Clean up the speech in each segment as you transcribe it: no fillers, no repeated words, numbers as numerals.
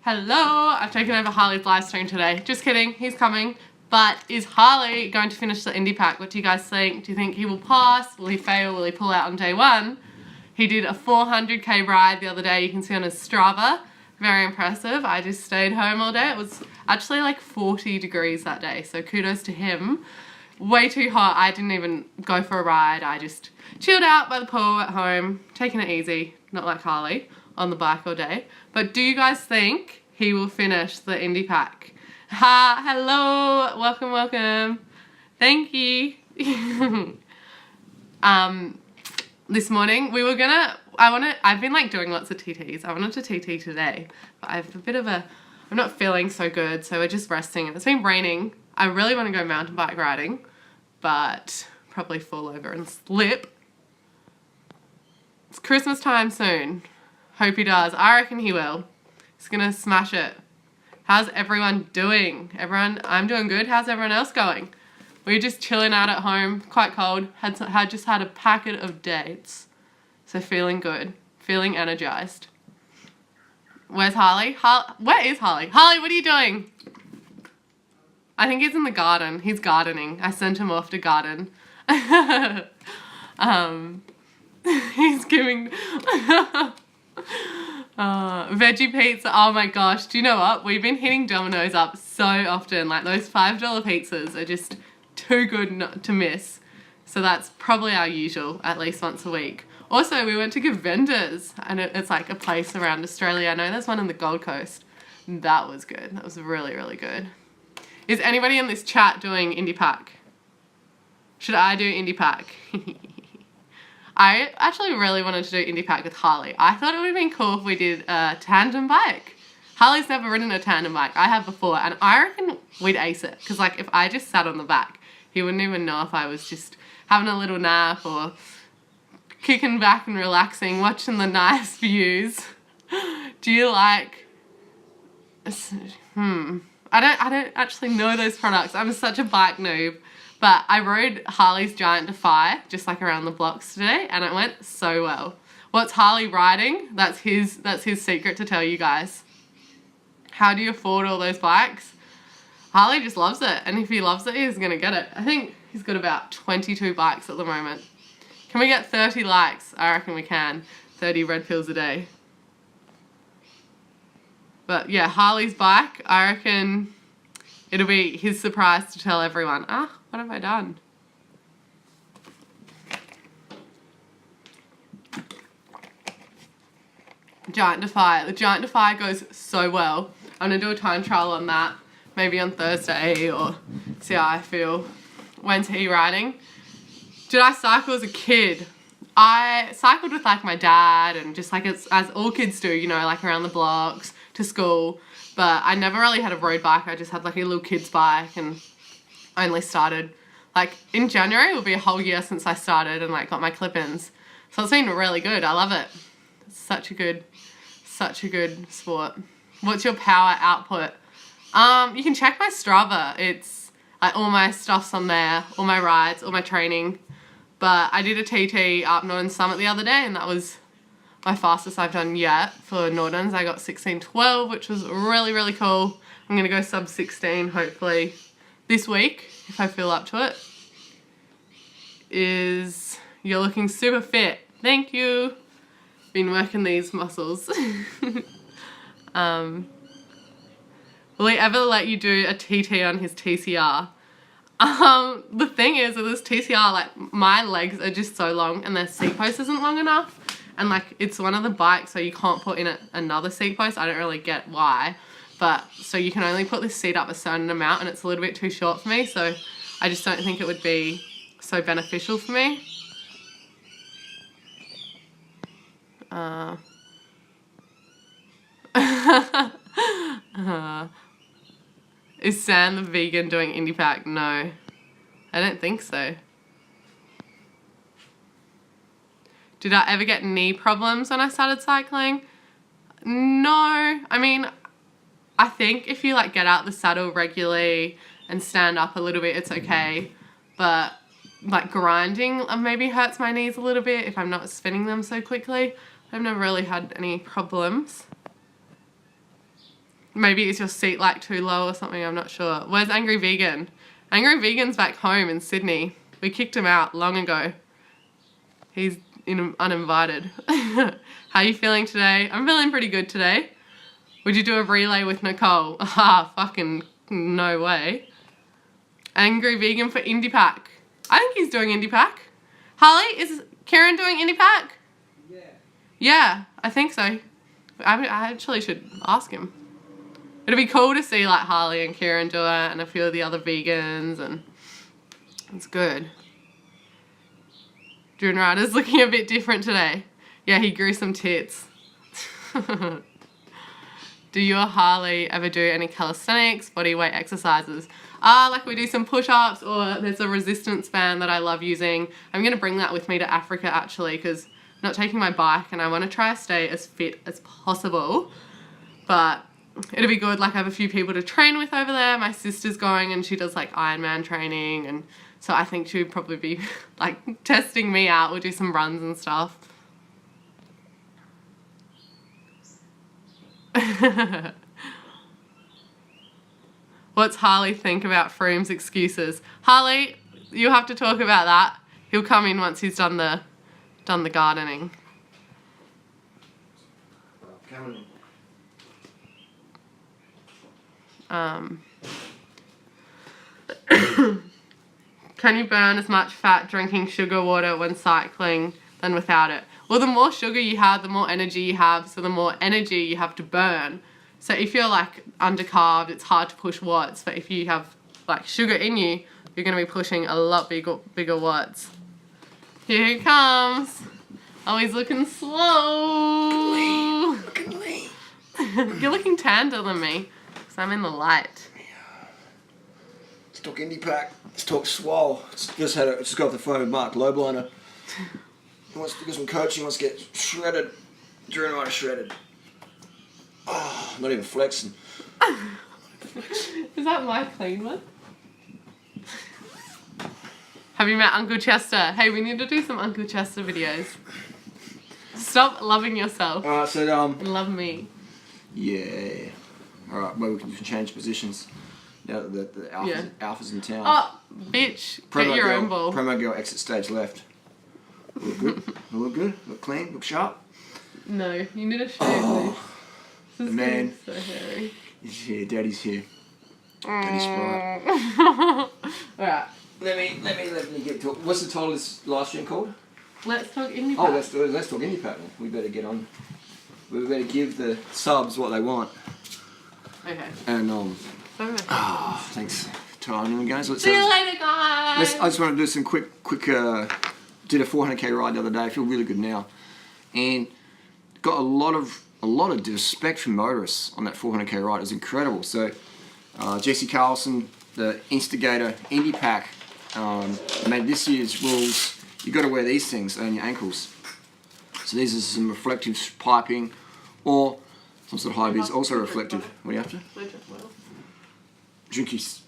Hello, I've taken over Harley's live stream today. Just kidding, he's coming. But is Harley going to finish the IndiPac? What do you guys think? Do you think he will pass? Will he fail? Will he pull out on day one? He did a 400k ride the other day. You can see on his Strava. Very impressive. I just stayed home all day. It was actually like 40 degrees that day, so kudos to him. Way too hot. I didn't even go for a ride. I just chilled out by the pool at home, taking it easy, not like Harley on the bike all day. But do you guys think he will finish the IndiPac? Ha, hello, welcome. Thank you. This morning we were gonna, I've been like doing lots of TTs. I wanted to TT today, but I have I'm not feeling so good, so we're just resting. It's been raining. I really want to go mountain bike riding, but probably fall over and slip. It's Christmas time soon. Hope he does. I reckon he will. He's gonna smash it. How's everyone doing? I'm doing good. How's everyone else going? We're just chilling out at home, quite cold. Had just had a packet of dates, so feeling good, feeling energized. Where's Harley? Where is Harley? Harley, what are you doing? I think he's in the garden. He's gardening. I sent him off to garden. He's giving veggie pizza. Oh my gosh, do you know what? We've been hitting Domino's up so often. Like those $5 pizzas are just too good not to miss. So that's probably our usual, at least once a week. Also, we went to Vendors, and it's like a place around Australia. I know there's one in the Gold Coast. That was good. That was really, really good. Is anybody in this chat doing IndiPac? Should I do IndiPac? I actually really wanted to do IndiPac with Harley. I thought it would have been cool if we did a tandem bike. Harley's never ridden a tandem bike. I have before, and I reckon we'd ace it. Because like if I just sat on the back, he wouldn't even know if I was just having a little nap or kicking back and relaxing, watching the nice views. Do you like... I don't actually know those products. I'm such a bike noob. But I rode Harley's Giant Defy just like around the blocks today, and it went so well. What's Harley riding? That's his secret to tell you guys. How do you afford all those bikes? Harley just loves it, and if he loves it, he's gonna get it. I think he's got about 22 bikes at the moment. Can we get 30 likes? I reckon we can. 30 red pills a day. But yeah, Harley's bike, I reckon it'll be his surprise to tell everyone. What have I done? Giant Defy. The Giant Defy goes so well. I'm going to do a time trial on that, maybe on Thursday, or see how I feel. When's he riding? Did I cycle as a kid? I cycled with like my dad and just like as all kids do, you know, like around the blocks to school. But I never really had a road bike. I just had like a little kid's bike, and I only started like in January. It will be a whole year since I started and like got my clip-ins. So it's been really good. I love it. It's such a good sport. What's your power output? You can check my Strava. It's like all my stuff's on there, all my rides, all my training. But I did a TT up Northern Summit the other day, and that was my fastest I've done yet for Northerns. I got 16:12, which was really, really cool. I'm going to go sub 16 hopefully this week if I feel up to it. You're looking super fit. Thank you. Been working these muscles. Will he ever let you do a TT on his TCR? The thing is with this TCR, like my legs are just so long and the seat post isn't long enough. And like it's one of the bikes, so you can't put in another seat post. I don't really get why, but so you can only put this seat up a certain amount, and it's a little bit too short for me, so I just don't think it would be so beneficial for me. Is Sam the vegan doing IndiPac? No, I don't think so. Did I ever get knee problems when I started cycling? No. I mean, I think if you like get out the saddle regularly and stand up a little bit, it's okay. But like grinding maybe hurts my knees a little bit if I'm not spinning them so quickly. I've never really had any problems. Maybe is your seat like too low or something, I'm not sure. Where's Angry Vegan? Angry Vegan's back home in Sydney. We kicked him out long ago. He's uninvited. How you feeling today? I'm feeling pretty good today. Would you do a relay with Nicole? Ah, fucking no way. Angry Vegan for IndiPac. I think he's doing IndiPac. Harley, is Kieran doing IndiPac? Yeah. Yeah, I think so. I actually should ask him. It'd be cool to see like Harley and Kieran do it and a few of the other vegans, and it's good. June Ryder's looking a bit different today. Yeah, he grew some tits. Do you or Harley ever do any calisthenics, body weight exercises? Like we do some push-ups, or there's a resistance band that I love using. I'm going to bring that with me to Africa actually, because I'm not taking my bike and I want to try to stay as fit as possible. But it'll be good, like I have a few people to train with over there. My sister's going and she does like Ironman training, and so I think she would probably be like testing me out. We'll do some runs and stuff. What's Harley think about Froome's excuses? Harley, you have to talk about that. He'll come in once he's done the gardening. Can you burn as much fat drinking sugar water when cycling than without it? Well, the more sugar you have, the more energy you have, so the more energy you have to burn. So if you're like undercarved, it's hard to push watts, but if you have like sugar in you, you're going to be pushing a lot bigger watts. Here he comes. Oh, he's looking slow. Looking lean. You're looking tanner than me, because I'm in the light. Let's talk IndiPac. Let's talk swole. Just got off the phone with Mark Lobliner. He wants to do some coaching. He wants to get shredded. During right, shredded. Oh, not even flexing. Is that my clean one? Have you met Uncle Chester? Hey, we need to do some Uncle Chester videos. Stop loving yourself. Alright, so and love me. Yeah. Alright, well we can change positions. Now that the alpha's in town. Oh, bitch. Get your own ball. Promo girl exit stage left. Look good. Look good. Look clean. Look sharp. No, you need to shave this. This man. is so hairy. He's here. Daddy's here. Daddy's Sprite. Alright. Let me get to it. What's the title of this live stream called? Let's talk IndiPac. Oh, let's talk IndiPac then. We better get on. We better give the subs what they want. Okay. And thanks for timing in, guys. See you later, guys. I just want to do some quick. Did a 400k ride the other day. I feel really good now, and got a lot of respect from motorists on that 400k ride. It was incredible. So, Jesse Carlson, the instigator, IndiPac, made this year's rules. You got to wear these things on your ankles. So these are some reflective piping, or some sort of high vis, also reflective. What do you have to? Drinkies.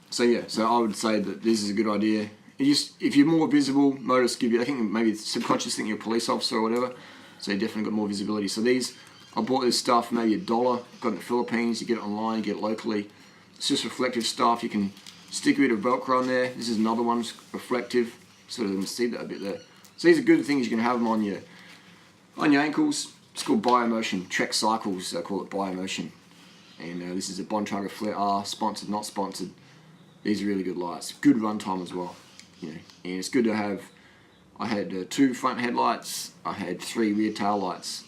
So yeah, so I would say that this is a good idea. If you're more visible, motorists give you, I think maybe it's subconscious think you're a police officer or whatever, so you definitely got more visibility. So these, I bought this stuff maybe $1, got it in the Philippines, you get it online, you get it locally. It's just reflective stuff, you can stick a bit of Velcro on there. This is another one, reflective, sort of see that a bit there. So these are good things, you can have them on your ankles. It's called Biomotion, Trek Cycles, they call it Biomotion. And this is a Bontrager Flare R, sponsored, not sponsored. These are really good lights, good run time as well. You know, and it's good to have. I had 2 front headlights, I had 3 rear tail lights,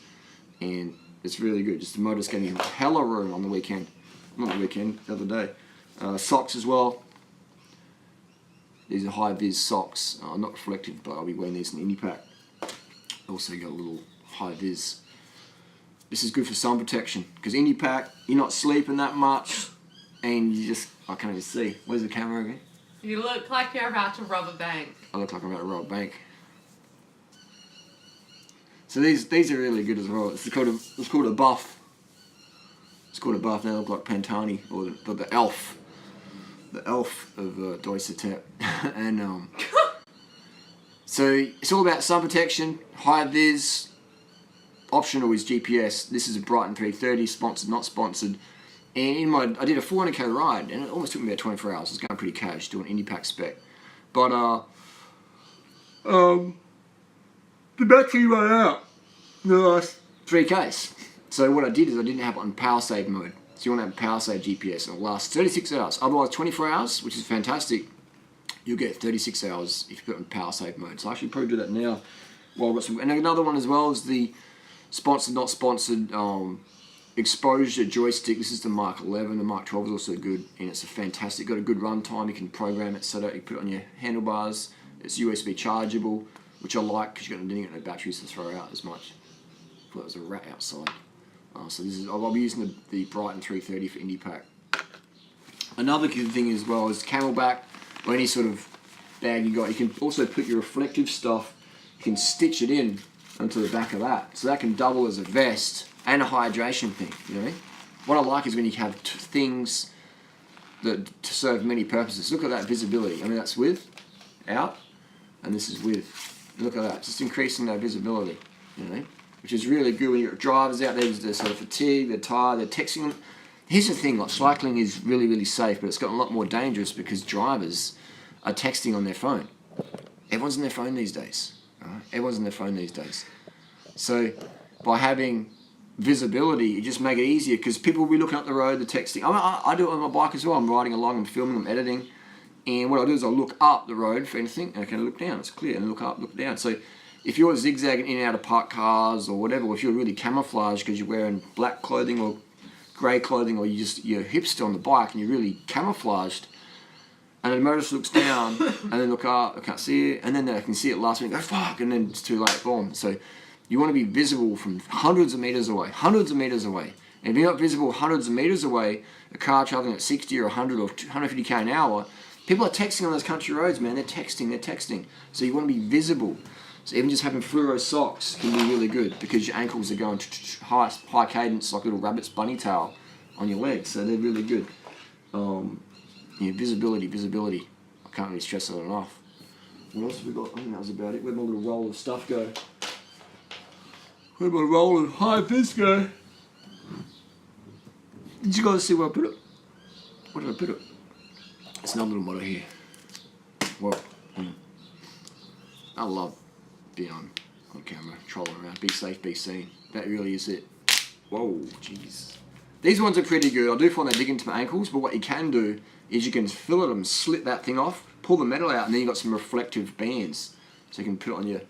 and it's really good. Just the motor's getting hella room on the weekend. Not the weekend, the other day. Socks as well. These are high vis socks. Not reflective, but I'll be wearing these in IndiPac. Also got a little high vis. This is good for sun protection because IndiPac, you're not sleeping that much, and you just, I can't even see. Where's the camera again? You look like you're about to rob a bank. I look like I'm about to rob a bank. So these are really good as well. It's called a buff. It's called a buff. They look like Pantani or the elf. The elf of Doisatep. And so it's all about sun protection, high vis, optional is GPS. This is a Brighton 330, sponsored, not sponsored. And I did a 400k ride, and it almost took me about 24 hours. I was going pretty cash, doing IndiPac spec. But the battery ran out in the last 3Ks. So what I did is I didn't have it on power save mode. So you want to have power save GPS, and it lasts 36 hours. Otherwise, 24 hours, which is fantastic. You'll get 36 hours if you put it on power save mode. So I should probably do that now. Well, I've got some, and another one as well is the sponsored, not sponsored exposure joystick. This is the Mark 11. The Mark 12 is also good, and it's a fantastic. Got a good run time. You can program it so that you put it on your handlebars. It's USB chargeable, which I like because you didn't get no batteries to throw out as much. I thought there was a rat outside. So this is, I'll be using the Brighton 330 for IndiPac. Another good thing as well is Camelback or any sort of bag you got. You can also put your reflective stuff. You can stitch it in onto the back of that, so that can double as a vest and a hydration thing. You know, what I like is when you have things that to serve many purposes. Look at that visibility. I mean, that's with, out, and this is with. Look at that, just increasing that visibility. You know, which is really good when you've got drivers out there. They're sort of fatigued, they're tired, they're texting. Here's the thing: like cycling is really, really safe, but it's gotten a lot more dangerous because drivers are texting on their phone. Everyone's on their phone these days. Right? Everyone's on their phone these days. So by having visibility, you just make it easier because people will be looking up the road, they're texting. I do it on my bike as well. I'm riding along, I'm filming, I'm editing, and what I do is I look up the road for anything, and I can look down. It's clear, and look up, look down. So if you're zigzagging in and out of parked cars or whatever, or if you're really camouflaged because you're wearing black clothing or grey clothing, or you're hipster on the bike and you're really camouflaged, and the motorist looks down and then look up, I can't see it, and then I can see it last minute, go fuck, and then it's too late, boom. So you want to be visible from hundreds of meters away. And if you're not visible hundreds of meters away, a car traveling at 60 or 100 or 150k an hour, people are texting on those country roads, man. They're texting. So you want to be visible. So even just having fluoro socks can be really good because your ankles are going high cadence like a little rabbit's bunny tail on your legs. So they're really good. Visibility. I can't really stress it enough. What else have we got? I think that was about it. Where'd my little roll of stuff go? Where'd my roll of high vis go? Did you guys see where I put it? Where did I put it? It's another little motto here. Well, I love being on camera, trolling around. Be safe, be seen. That really is it. Whoa, jeez. These ones are pretty good. I do find they dig into my ankles, but what you can do is you can fillet them, slit that thing off, pull the metal out, and then you've got some reflective bands. So you can put it on your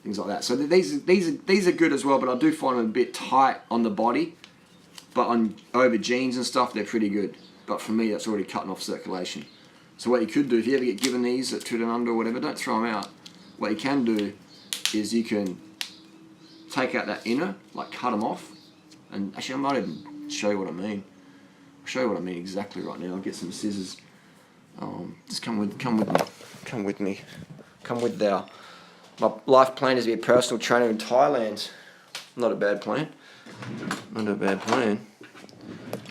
things like that. So these are good as well, but I do find them a bit tight on the body. But on over jeans and stuff, they're pretty good. But for me, that's already cutting off circulation. So what you could do, if you ever get given these at 2 and under or whatever, don't throw them out. What you can do is you can take out that inner, like cut them off. And actually, I might even show you what I mean. I'll show you what I mean exactly right now. I'll get some scissors. Just come with me. Come with thou. My life plan is to be a personal trainer in Thailand. Not a bad plan.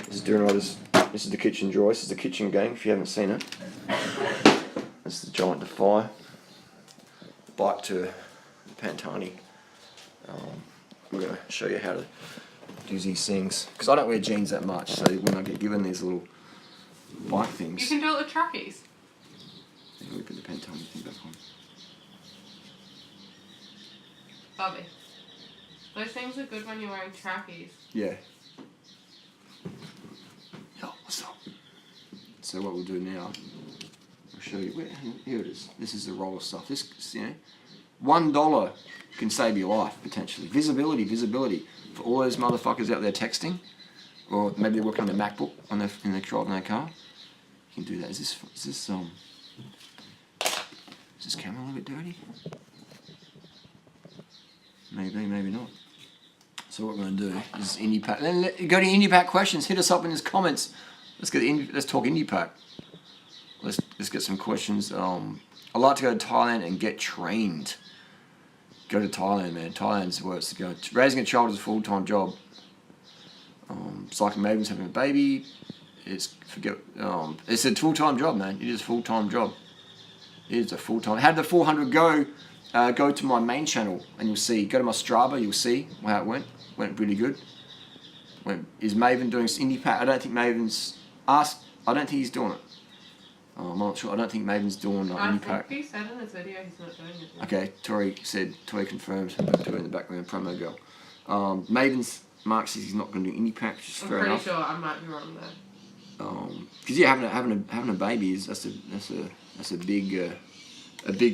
This is the kitchen drawer. This is the kitchen game, if you haven't seen it. This is the Giant Defy. Bike to Pantani. I'm going to show you how to do these things. Because I don't wear jeans that much, so when I get given these little bike things... You can do it with trackies. Let me put the Pantani thing back on. Bobby, those things are good when you're wearing trackies. Yeah. Yo, what's up? So what we'll do now, I'll show you. Here it is. This is the roller stuff. This, $1 can save your life, potentially. Visibility. For all those motherfuckers out there texting, or maybe they're working on their MacBook in their driving their car, you can do that. Is this camera a little bit dirty? Maybe not. So what we're going to do is IndiPac. Then go to IndiPac questions. Hit us up in the comments. Let's talk IndiPac. Let's get some questions. I'd like to go to Thailand and get trained. Go to Thailand, man. Thailand's where it's to go. Raising a child is a full-time job. Cycling Maven's having a baby. It's a full-time job, man. It is a full-time job. It is a full-time. How did the 400 go? go to my main channel and you'll see. Go to my Strava, you'll see how it went. Went really good. Is Maven doing IndiPac? I don't think Maven's asked. I don't think he's doing it. I'm not sure. I don't think Maven's doing IndiPac. I think he said in this video he's not doing it. Okay, Tori confirmed. Tori in the background, promo girl. Maven's Mark says he's not going to do IndiPac. Just I'm fair pretty enough. sure I might be wrong there. Because having a baby is that's a big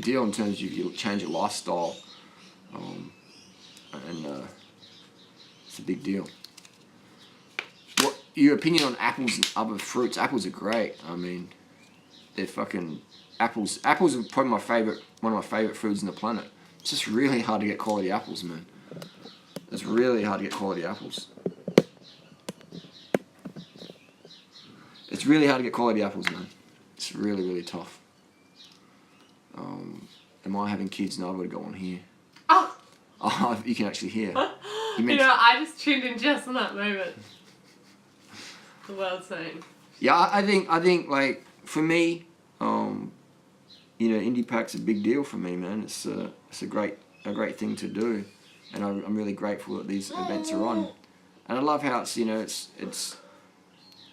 deal in terms of you change your lifestyle, and it's a big deal. What your opinion on apples and other fruits? Apples are great. I mean, they're fucking apples. Apples are probably one of my favorite foods on the planet. It's just really hard to get quality apples, man. It's really hard to get quality apples. It's really hard to get quality apples, man. It's really, really tough. Am I having kids? No, I've got to go on here. Oh, you can actually hear. I just tuned in just in that moment. The world's saying. Yeah, I think like for me, IndiPac's a big deal for me, man. It's a great thing to do, and I'm really grateful that these events are on, and I love how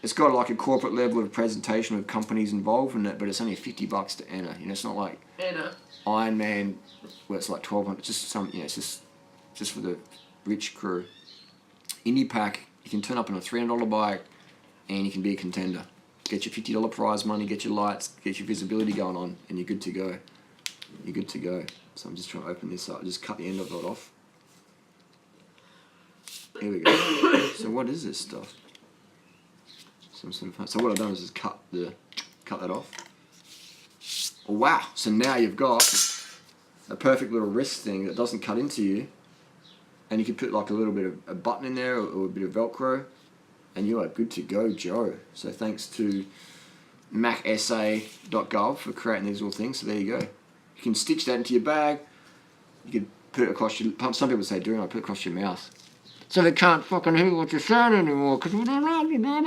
it's got like a corporate level of presentation of companies involved in it, but it's only $50 to enter. It's not like Iron Man where it's like $1,200. Just it's just for the rich crew. IndiPac, you can turn up on a $300 bike, and you can be a contender. Get your $50 prize money, get your lights, get your visibility going on, and you're good to go. You're good to go. So I'm just trying to open this up. Just cut the end of it off. Here we go. So what is this stuff? So what I've done is just cut that off. Oh, wow! So now you've got a perfect little wrist thing that doesn't cut into you, and you can put like a little bit of a button in there or a bit of Velcro, and you are good to go, Joe. So thanks to macsa.gov for creating these little things. So there you go. You can stitch that into your bag. You can put it across your. Some people say, "Do I put it across your mouth?" So they can't fucking hear what you're saying anymore because we don't know you, man.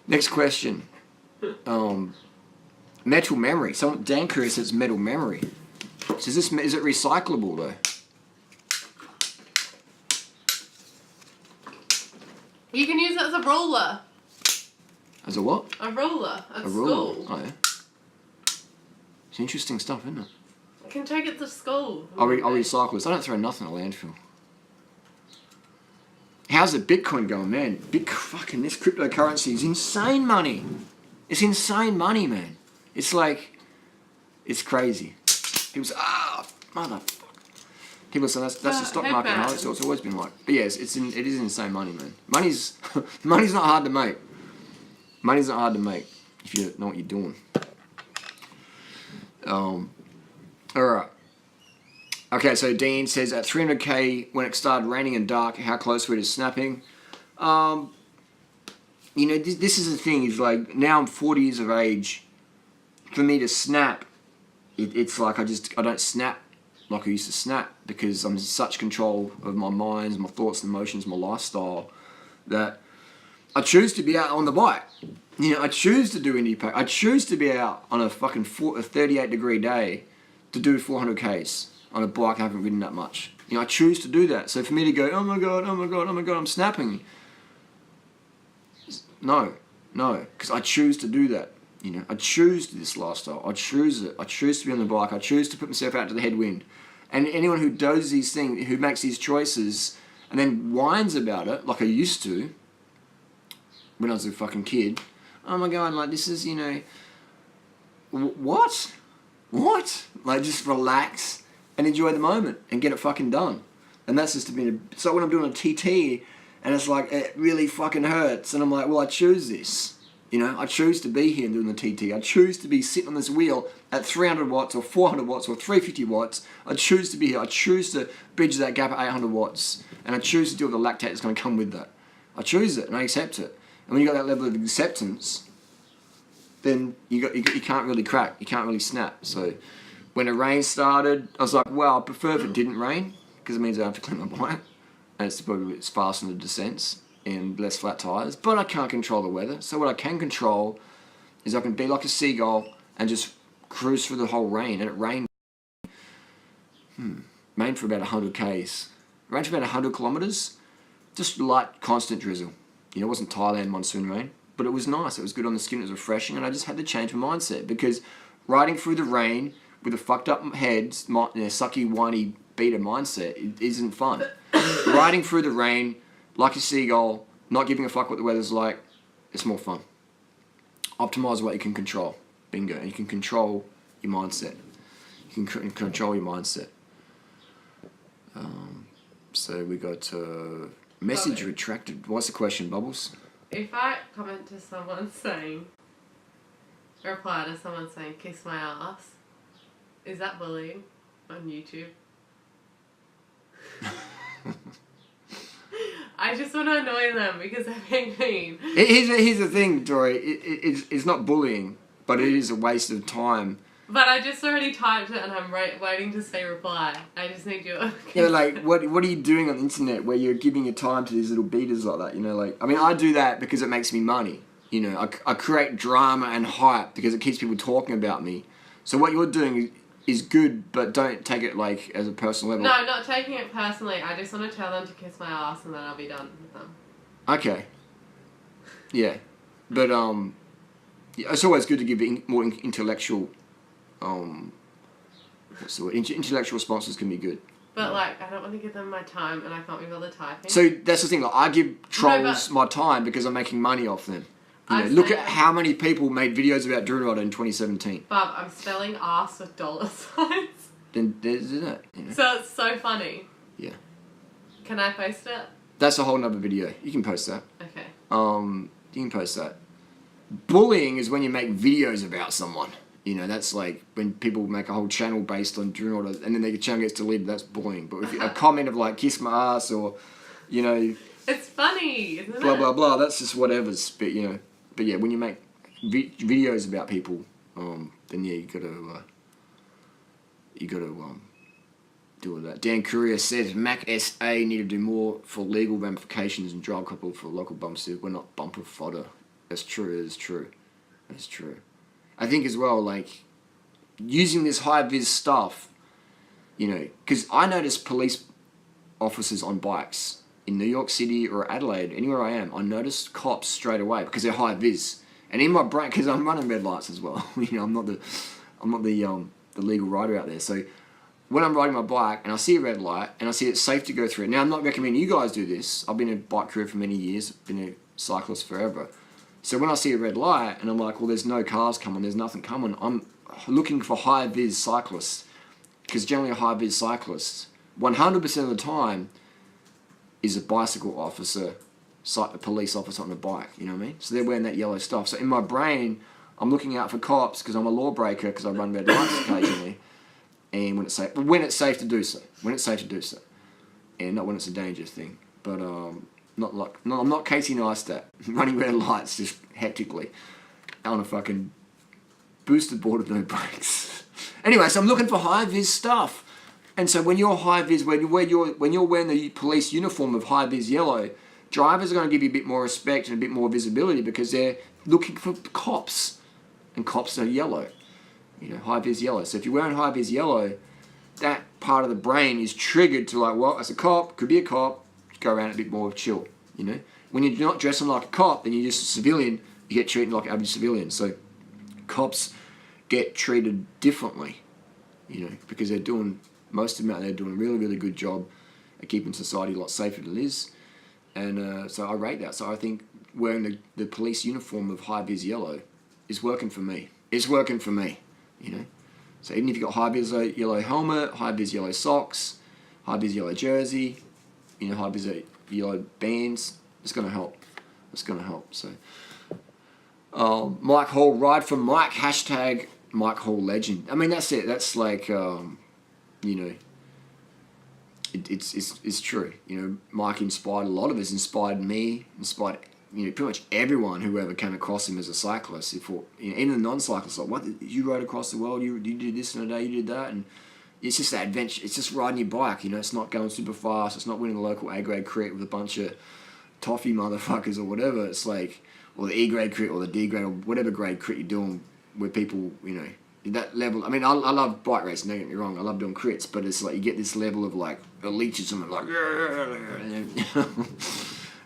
Next question. Metal memory. Dan Curry says metal memory. So is it recyclable though? You can use it as a ruler. As a what? A ruler at a school. Ruler. Oh yeah. It's interesting stuff, isn't it? I can take it to school. I'll recycle this. I don't throw nothing in a landfill. How's the Bitcoin going, man? Fucking this cryptocurrency is insane money. It's insane money, man. It's like, it's crazy. People say, motherfucker. People say that's the stock market. How it's always been like. But yes, it is insane money, man. Money's not hard to make. Money's not hard to make if you know what you're doing. Alright. Okay, so Dean says at 300k when it started raining and dark, how close were we to snapping? This is the thing, is like now I'm 40 years of age. For me to snap, it's like I don't snap like I used to snap because I'm in such control of my mind, my thoughts and emotions, my lifestyle, that I choose to be out on the bike. I choose to do IndiPac. I choose to be out on a fucking 38-degree day to do 400k's on a bike I haven't ridden that much. I choose to do that. So for me to go, oh my god, I'm snapping. No, because I choose to do that. I choose this lifestyle. I choose it. I choose to be on the bike. I choose to put myself out to the headwind. And anyone who does these things, who makes these choices, and then whines about it, like I used to, when I was a fucking kid, oh my god, like this is, what? Like just relax and enjoy the moment and get it fucking done. And that's just so when I'm doing a TT and it's like, it really fucking hurts and I'm like, well, I choose this. I choose to be here and doing the TT. I choose to be sitting on this wheel at 300 watts or 400 watts or 350 watts. I choose to be here. I choose to bridge that gap at 800 watts. And I choose to deal with the lactate that's going to come with that. I choose it and I accept it. And when you got that level of acceptance, then you can't really crack. You can't really snap. So when the rain started, I was like, well, I prefer if it didn't rain because it means I don't have to clean my bike. And it's faster in the descents and less flat tires. But I can't control the weather. So what I can control is I can be like a seagull and just cruised through the whole rain, and it rained for about 100 k's. It rained for about 100 kilometres, just light, constant drizzle. It wasn't Thailand monsoon rain, but it was nice. It was good on the skin. It was refreshing, and I just had to change my mindset because riding through the rain with a fucked up head, sucky, whiny, beater mindset, it isn't fun. Riding through the rain like a seagull, not giving a fuck what the weather's like, it's more fun. Optimize what you can control. Bingo. And you can control your mindset. You can control your mindset. So we got message Bobby. retracted. What's the question, Bubbles? If I comment to someone saying, reply to someone saying, kiss my ass, is that bullying on YouTube? I just want to annoy them because they're being mean. Here's the thing, Dory. It's not bullying, but it is a waste of time. But I just already typed it and I'm waiting to say reply. I just need your... What are you doing on the internet where you're giving your time to these little beaters like that? I do that because it makes me money. I create drama and hype because it keeps people talking about me. So what you're doing is good, but don't take it as a personal level. No, not taking it personally. I just want to tell them to kiss my ass and then I'll be done with them. Okay. Yeah. But it's always good to give more intellectual... what's the word? Intellectual responses can be good. But I don't want to give them my time and I can't be bothered typing. So that's the thing. I give trolls my time because I'm making money off them. Look at how many people made videos about Durrell in 2017. Bob, I'm spelling ass with dollar signs. Then there's that. So it's so funny. Yeah. Can I post it? That's a whole nother video. You can post that. Okay. You can post that. Bullying is when you make videos about someone. That's like when people make a whole channel based on Durrell and then their channel gets deleted. That's bullying. But if a comment of kiss my ass or, it's funny, isn't blah, it? blah, blah. That's just whatever's. But yeah, when you make videos about people, then yeah, you gotta do all that. Dan Courier says Mac SA need to do more for legal ramifications and drive couple for local bumps. We're not bumper fodder. That's true. It is true. That's true. I think as well, using this high-vis stuff, because I notice police officers on bikes in New York City or Adelaide, anywhere I am, I notice cops straight away because they're high-vis. And in my brain, because I'm running red lights as well, I'm not the legal rider out there. So when I'm riding my bike and I see a red light and I see it's safe to go through it. Now, I'm not recommending you guys do this. I've been a bike courier for many years. I've been a cyclist forever. So when I see a red light and I'm like, well, there's no cars coming, there's nothing coming, I'm looking for high-vis cyclists. Because generally a high-vis cyclist, 100% of the time, is a bicycle officer, a police officer on a bike, you know what I mean? So they're wearing that yellow stuff. So in my brain, I'm looking out for cops because I'm a lawbreaker because I run red lights occasionally. And when it's safe to do so. When it's safe to do so. And not when it's a dangerous thing. But I'm not Casey Neistat running red lights just hectically on a fucking boosted board with no brakes. Anyway, so I'm looking for high-vis stuff. And so when you're high-vis, when you're wearing the police uniform of high-vis yellow, drivers are going to give you a bit more respect and a bit more visibility because they're looking for cops. And cops are yellow. High-vis yellow. So if you're wearing high-vis yellow, that part of the brain is triggered to well, as a cop, could be a cop, go around a bit more chill, When you're not dressing like a cop, then you're just a civilian, you get treated like an average civilian. So cops get treated differently, because most of them out there doing a really, really good job at keeping society a lot safer than it is. And so I rate that. So I think wearing the police uniform of high-vis yellow is working for me. It's working for me, So even if you've got high-vis yellow helmet, high-vis yellow socks, high-vis yellow jersey, high-vis yellow bands, it's going to help. It's going to help. So, Mike Hall, ride for Mike, hashtag Mike Hall legend. I mean, that's it. That's it's true. Mike inspired a lot of us, inspired me, inspired pretty much everyone who ever came across him as a cyclist. Even the non-cyclists, what, you rode across the world, you did this in a day, you did that, and it's just that adventure. It's just riding your bike. It's not going super fast. It's not winning a local A-grade crit with a bunch of toffee motherfuckers or whatever. It's or the E-grade crit or the D-grade or whatever grade crit you're doing where people, that level. I mean, I love bike racing. Don't get me wrong. I love doing crits, but it's like you get this level of like elitism and like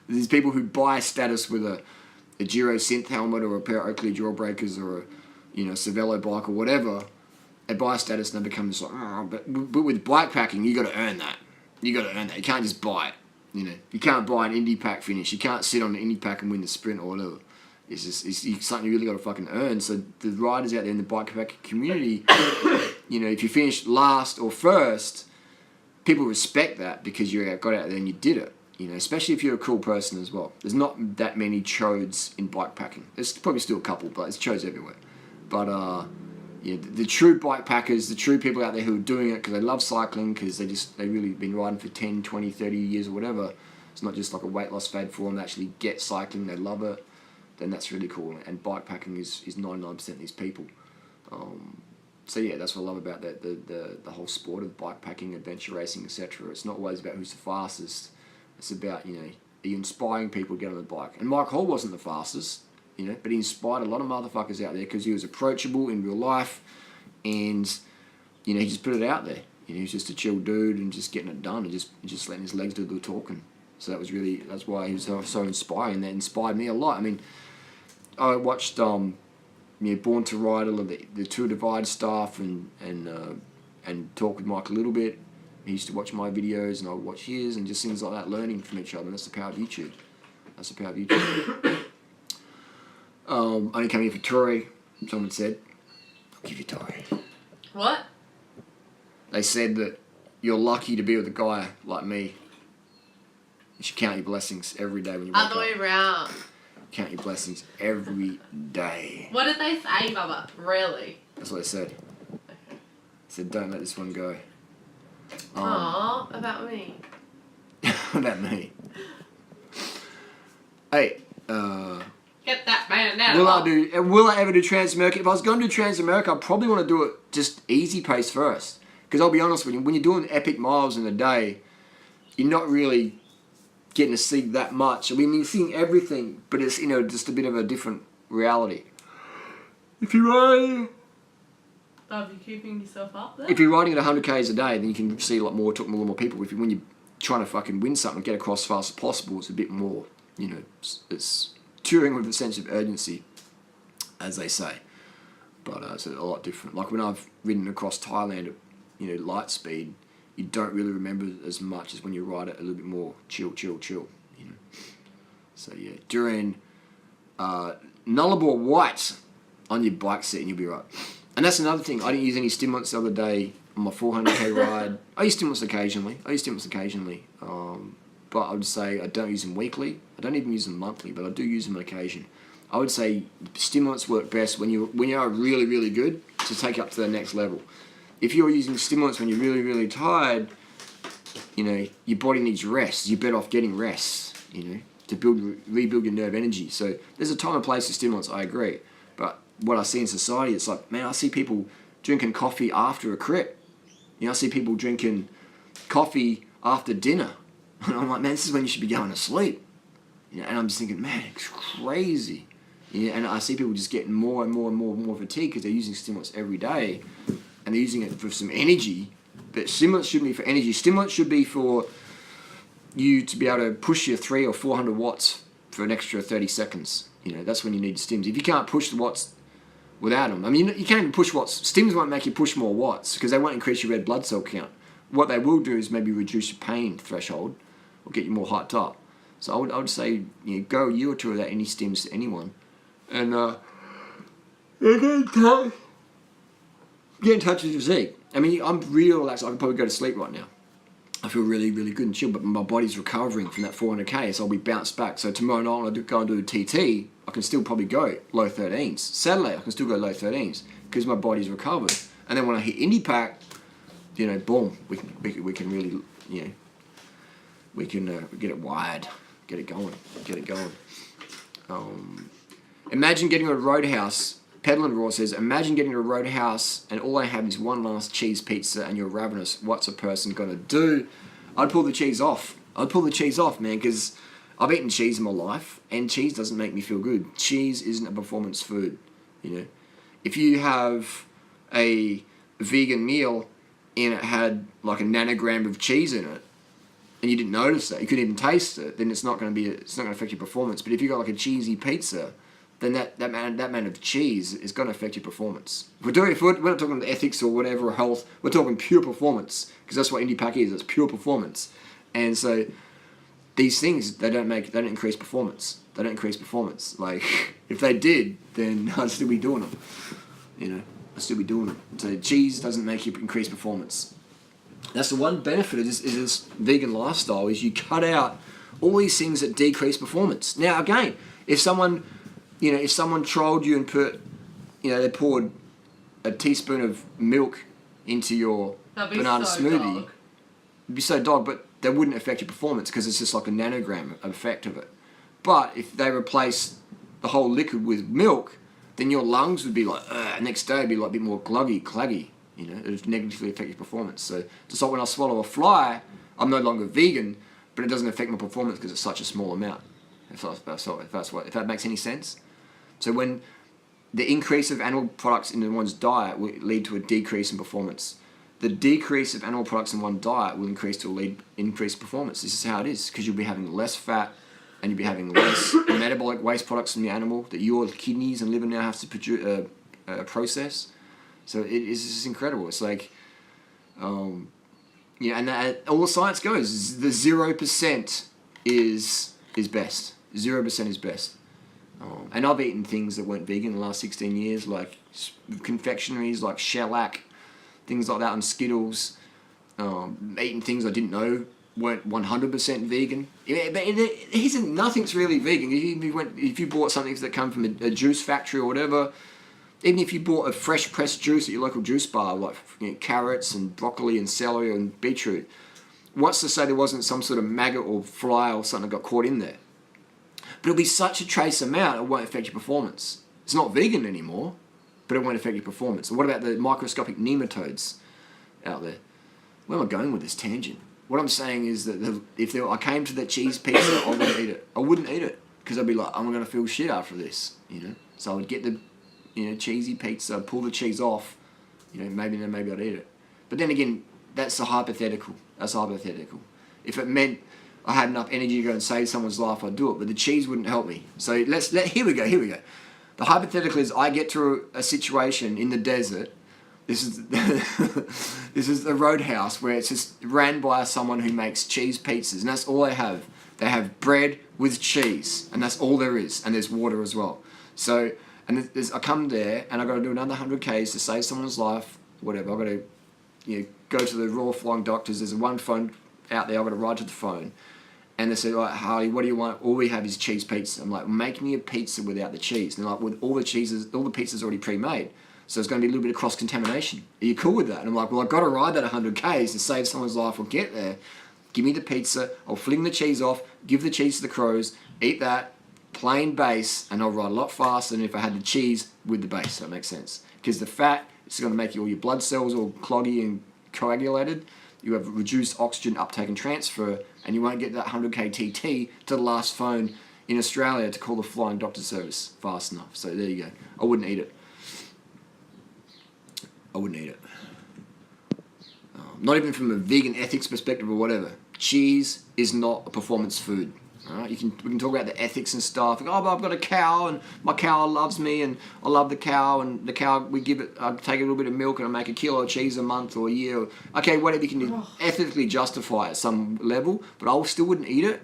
these people who buy status with a Giro synth helmet or a pair of Oakley jawbreakers or a Cervelo bike or whatever. They buy status and they become this like, but with bikepacking, you got to earn that. You can't just buy it. You can't buy an IndiPac finish. You can't sit on the IndiPac and win the sprint or whatever. It's something you really got to fucking earn. So the riders out there in the bikepacking community, if you finish last or first, people respect that because you got out there and you did it. Especially if you're a cool person as well. There's not that many chodes in bikepacking. There's probably still a couple, but there's chodes everywhere. But the true bikepackers, the true people out there who are doing it because they love cycling, because they really been riding for 10, 20, 30 years or whatever. It's not just like a weight loss fad for them. They actually get cycling, they love it. Then that's really cool. And bikepacking is 99% of these people. So yeah, that's what I love about the whole sport of bikepacking, adventure racing, etc. It's not always about who's the fastest. It's about, are you inspiring people to get on the bike. And Mike Hall wasn't the fastest, but he inspired a lot of motherfuckers out there because he was approachable in real life, and he just put it out there. He was just a chill dude and just getting it done and just letting his legs do the talking. So that's why he was so inspiring. That inspired me a lot. I mean, I watched Born to Ride, the Tour Divide stuff, and talk with Mike a little bit. He used to watch my videos and I would watch his, and just things like that, learning from each other. And that's the power of YouTube. Only came here for Tory, someone said. I'll give you Tory. What? They said that you're lucky to be with a guy like me. You should count your blessings every day when you wake up. Other way around. Count your blessings every day. What did they say, Bubba? Really? That's what they said. Okay. They said, don't let this one go. Aww, about me. About me. Hey, get that man out. Will I ever do Transamerica? If I was going to do Transamerica, I'd probably want to do it just easy pace first. Because I'll be honest with you, when you're doing epic miles in a day, you're not really getting to see that much. I mean, you're seeing everything, but it's, just a bit of a different reality. If you're riding... Are you keeping yourself up there? If you're riding at 100 k's a day, then you can see a lot more, talk to a lot more people. When you're trying to fucking win something, get across as fast as possible, it's a bit more, it's touring with a sense of urgency, as they say. But it's a lot different. Like when I've ridden across Thailand at, light speed, you don't really remember as much as when you ride it a little bit more chill. So yeah, during Nullarbor White on your bike seat and you'll be right. And that's another thing. I didn't use any stimulants the other day on my 400k ride. I use stimulants occasionally. But I would say I don't use them weekly. I don't even use them monthly, but I do use them on occasion. I would say stimulants work best when you are really, really good to take up to the next level. If you're using stimulants when you're really, really tired, your body needs rest. You're better off getting rest, to rebuild your nerve energy. So there's a time and place for stimulants, I agree. But what I see in society, it's like, man, I see people drinking coffee after a crit. I see people drinking coffee after dinner. And I'm like, man, this is when you should be going to sleep. And I'm just thinking, man, it's crazy. And I see people just getting more and more fatigued because they're using stimulants every day. And they're using it for some energy. But stimulants shouldn't be for energy. Stimulants should be for you to be able to push your 300 or 400 watts for an extra 30 seconds. That's when you need stims. If you can't push the watts without them, I mean, you can't even push watts. Stims won't make you push more watts because they won't increase your red blood cell count. What they will do is maybe reduce your pain threshold or get you more hyped up. So I would say, go a year or two without any stims to anyone. And get in touch with your physique. I mean, I'm real relaxed. I can probably go to sleep right now. I feel really, really good and chill, but my body's recovering from that 400k, so I'll be bounced back. So tomorrow night when I go and do a TT, I can still probably go low 13s. Saturday, I can still go low 13s because my body's recovered. And then when I hit IndiPac, boom, we can really, we can get it wired, get it going. Imagine getting a Roadhouse. Peddling Raw says, imagine getting a Roadhouse and all they have is one last cheese pizza and you're ravenous. What's a person going to do? I'd pull the cheese off. Man, because I've eaten cheese in my life and cheese doesn't make me feel good. Cheese isn't a performance food, If you have a vegan meal and it had like a nanogram of cheese in it, and you didn't notice that, you couldn't even taste it, then it's not going to affect your performance. But if you got like a cheesy pizza, then that amount of cheese is going to affect your performance. We're not talking ethics or whatever, or health. We're talking pure performance, because that's what IndiPac is. It's pure performance. And so these things, they don't increase performance. They don't increase performance. Like, if they did, then I'd still be doing them. You know, I'd still be doing them. So cheese doesn't make you increase performance. That's the one benefit of this vegan lifestyle, is you cut out all these things that decrease performance. Now, again, if someone trolled you and they poured a teaspoon of milk into your banana smoothie, it'd be so dog, but that wouldn't affect your performance, because it's just like a nanogram effect of it. But if they replace the whole liquid with milk, then your lungs would be like, next day it'd be like a bit more claggy. You know, it would negatively affect your performance. So just like when I swallow a fly, I'm no longer vegan, but it doesn't affect my performance because it's such a small amount. If that makes any sense. So when the increase of animal products in one's diet will lead to a decrease in performance. The decrease of animal products in one diet will increase performance. This is how it is, because you'll be having less fat and you'll be having less metabolic waste products from the animal that your kidneys and liver now have to process. So it is just incredible. It's like, and all the science goes, the 0% is best. 0% is best. And I've eaten things that weren't vegan in the last 16 years, like confectionaries, like shellac, things like that, and Skittles. Eating things I didn't know weren't 100% vegan. But nothing's really vegan. If you bought something that come from a juice factory or whatever, even if you bought a fresh pressed juice at your local juice bar, like carrots and broccoli and celery and beetroot, what's to say there wasn't some sort of maggot or fly or something that got caught in there? But it'll be such a trace amount, it won't affect your performance. It's not vegan anymore, but it won't affect your performance. And what about the microscopic nematodes out there? Where am I going with this tangent? What I'm saying is that if I came to that cheese pizza, I wouldn't eat it. I wouldn't eat it, because I'd be like, I'm going to feel shit after this, So I would get the cheesy pizza, pull the cheese off, maybe I'd eat it. But then again, that's a hypothetical. If it meant I had enough energy to go and save someone's life, I'd do it. But the cheese wouldn't help me. So here we go. The hypothetical is I get to a situation in the desert. This is the roadhouse where it's just ran by someone who makes cheese pizzas, and that's all they have. They have bread with cheese, and that's all there is, and there's water as well. So, I come there, and I've got to do another 100 Ks to save someone's life, whatever. I've got to go to the Royal Flying Doctors. There's one phone out there. I've got to ride to the phone. And they say, Harley, what do you want? All we have is cheese pizza. I'm like, make me a pizza without the cheese. And they're like, with all the pizza's already pre-made. So it's going to be a little bit of cross-contamination. Are you cool with that? And I'm like, well, I've got to ride that 100 Ks to save someone's life or get there. Give me the pizza. I'll fling the cheese off, give the cheese to the crows, eat that, plain base, and I'll ride a lot faster than if I had the cheese with the base. That makes sense. Because the fat is going to make all your blood cells all cloggy and coagulated. You have reduced oxygen uptake and transfer, and you won't get that 100k TT to the last phone in Australia to call the Flying Doctor service fast enough. So there you go. I wouldn't eat it. Not even from a vegan ethics perspective or whatever. Cheese is not a performance food. All right? We can talk about the ethics and stuff. But I've got a cow, and my cow loves me, and I love the cow, and the cow, I take a little bit of milk and I make a kilo of cheese a month or a year. Okay, whatever you can do, ethically justify at some level, but I still wouldn't eat it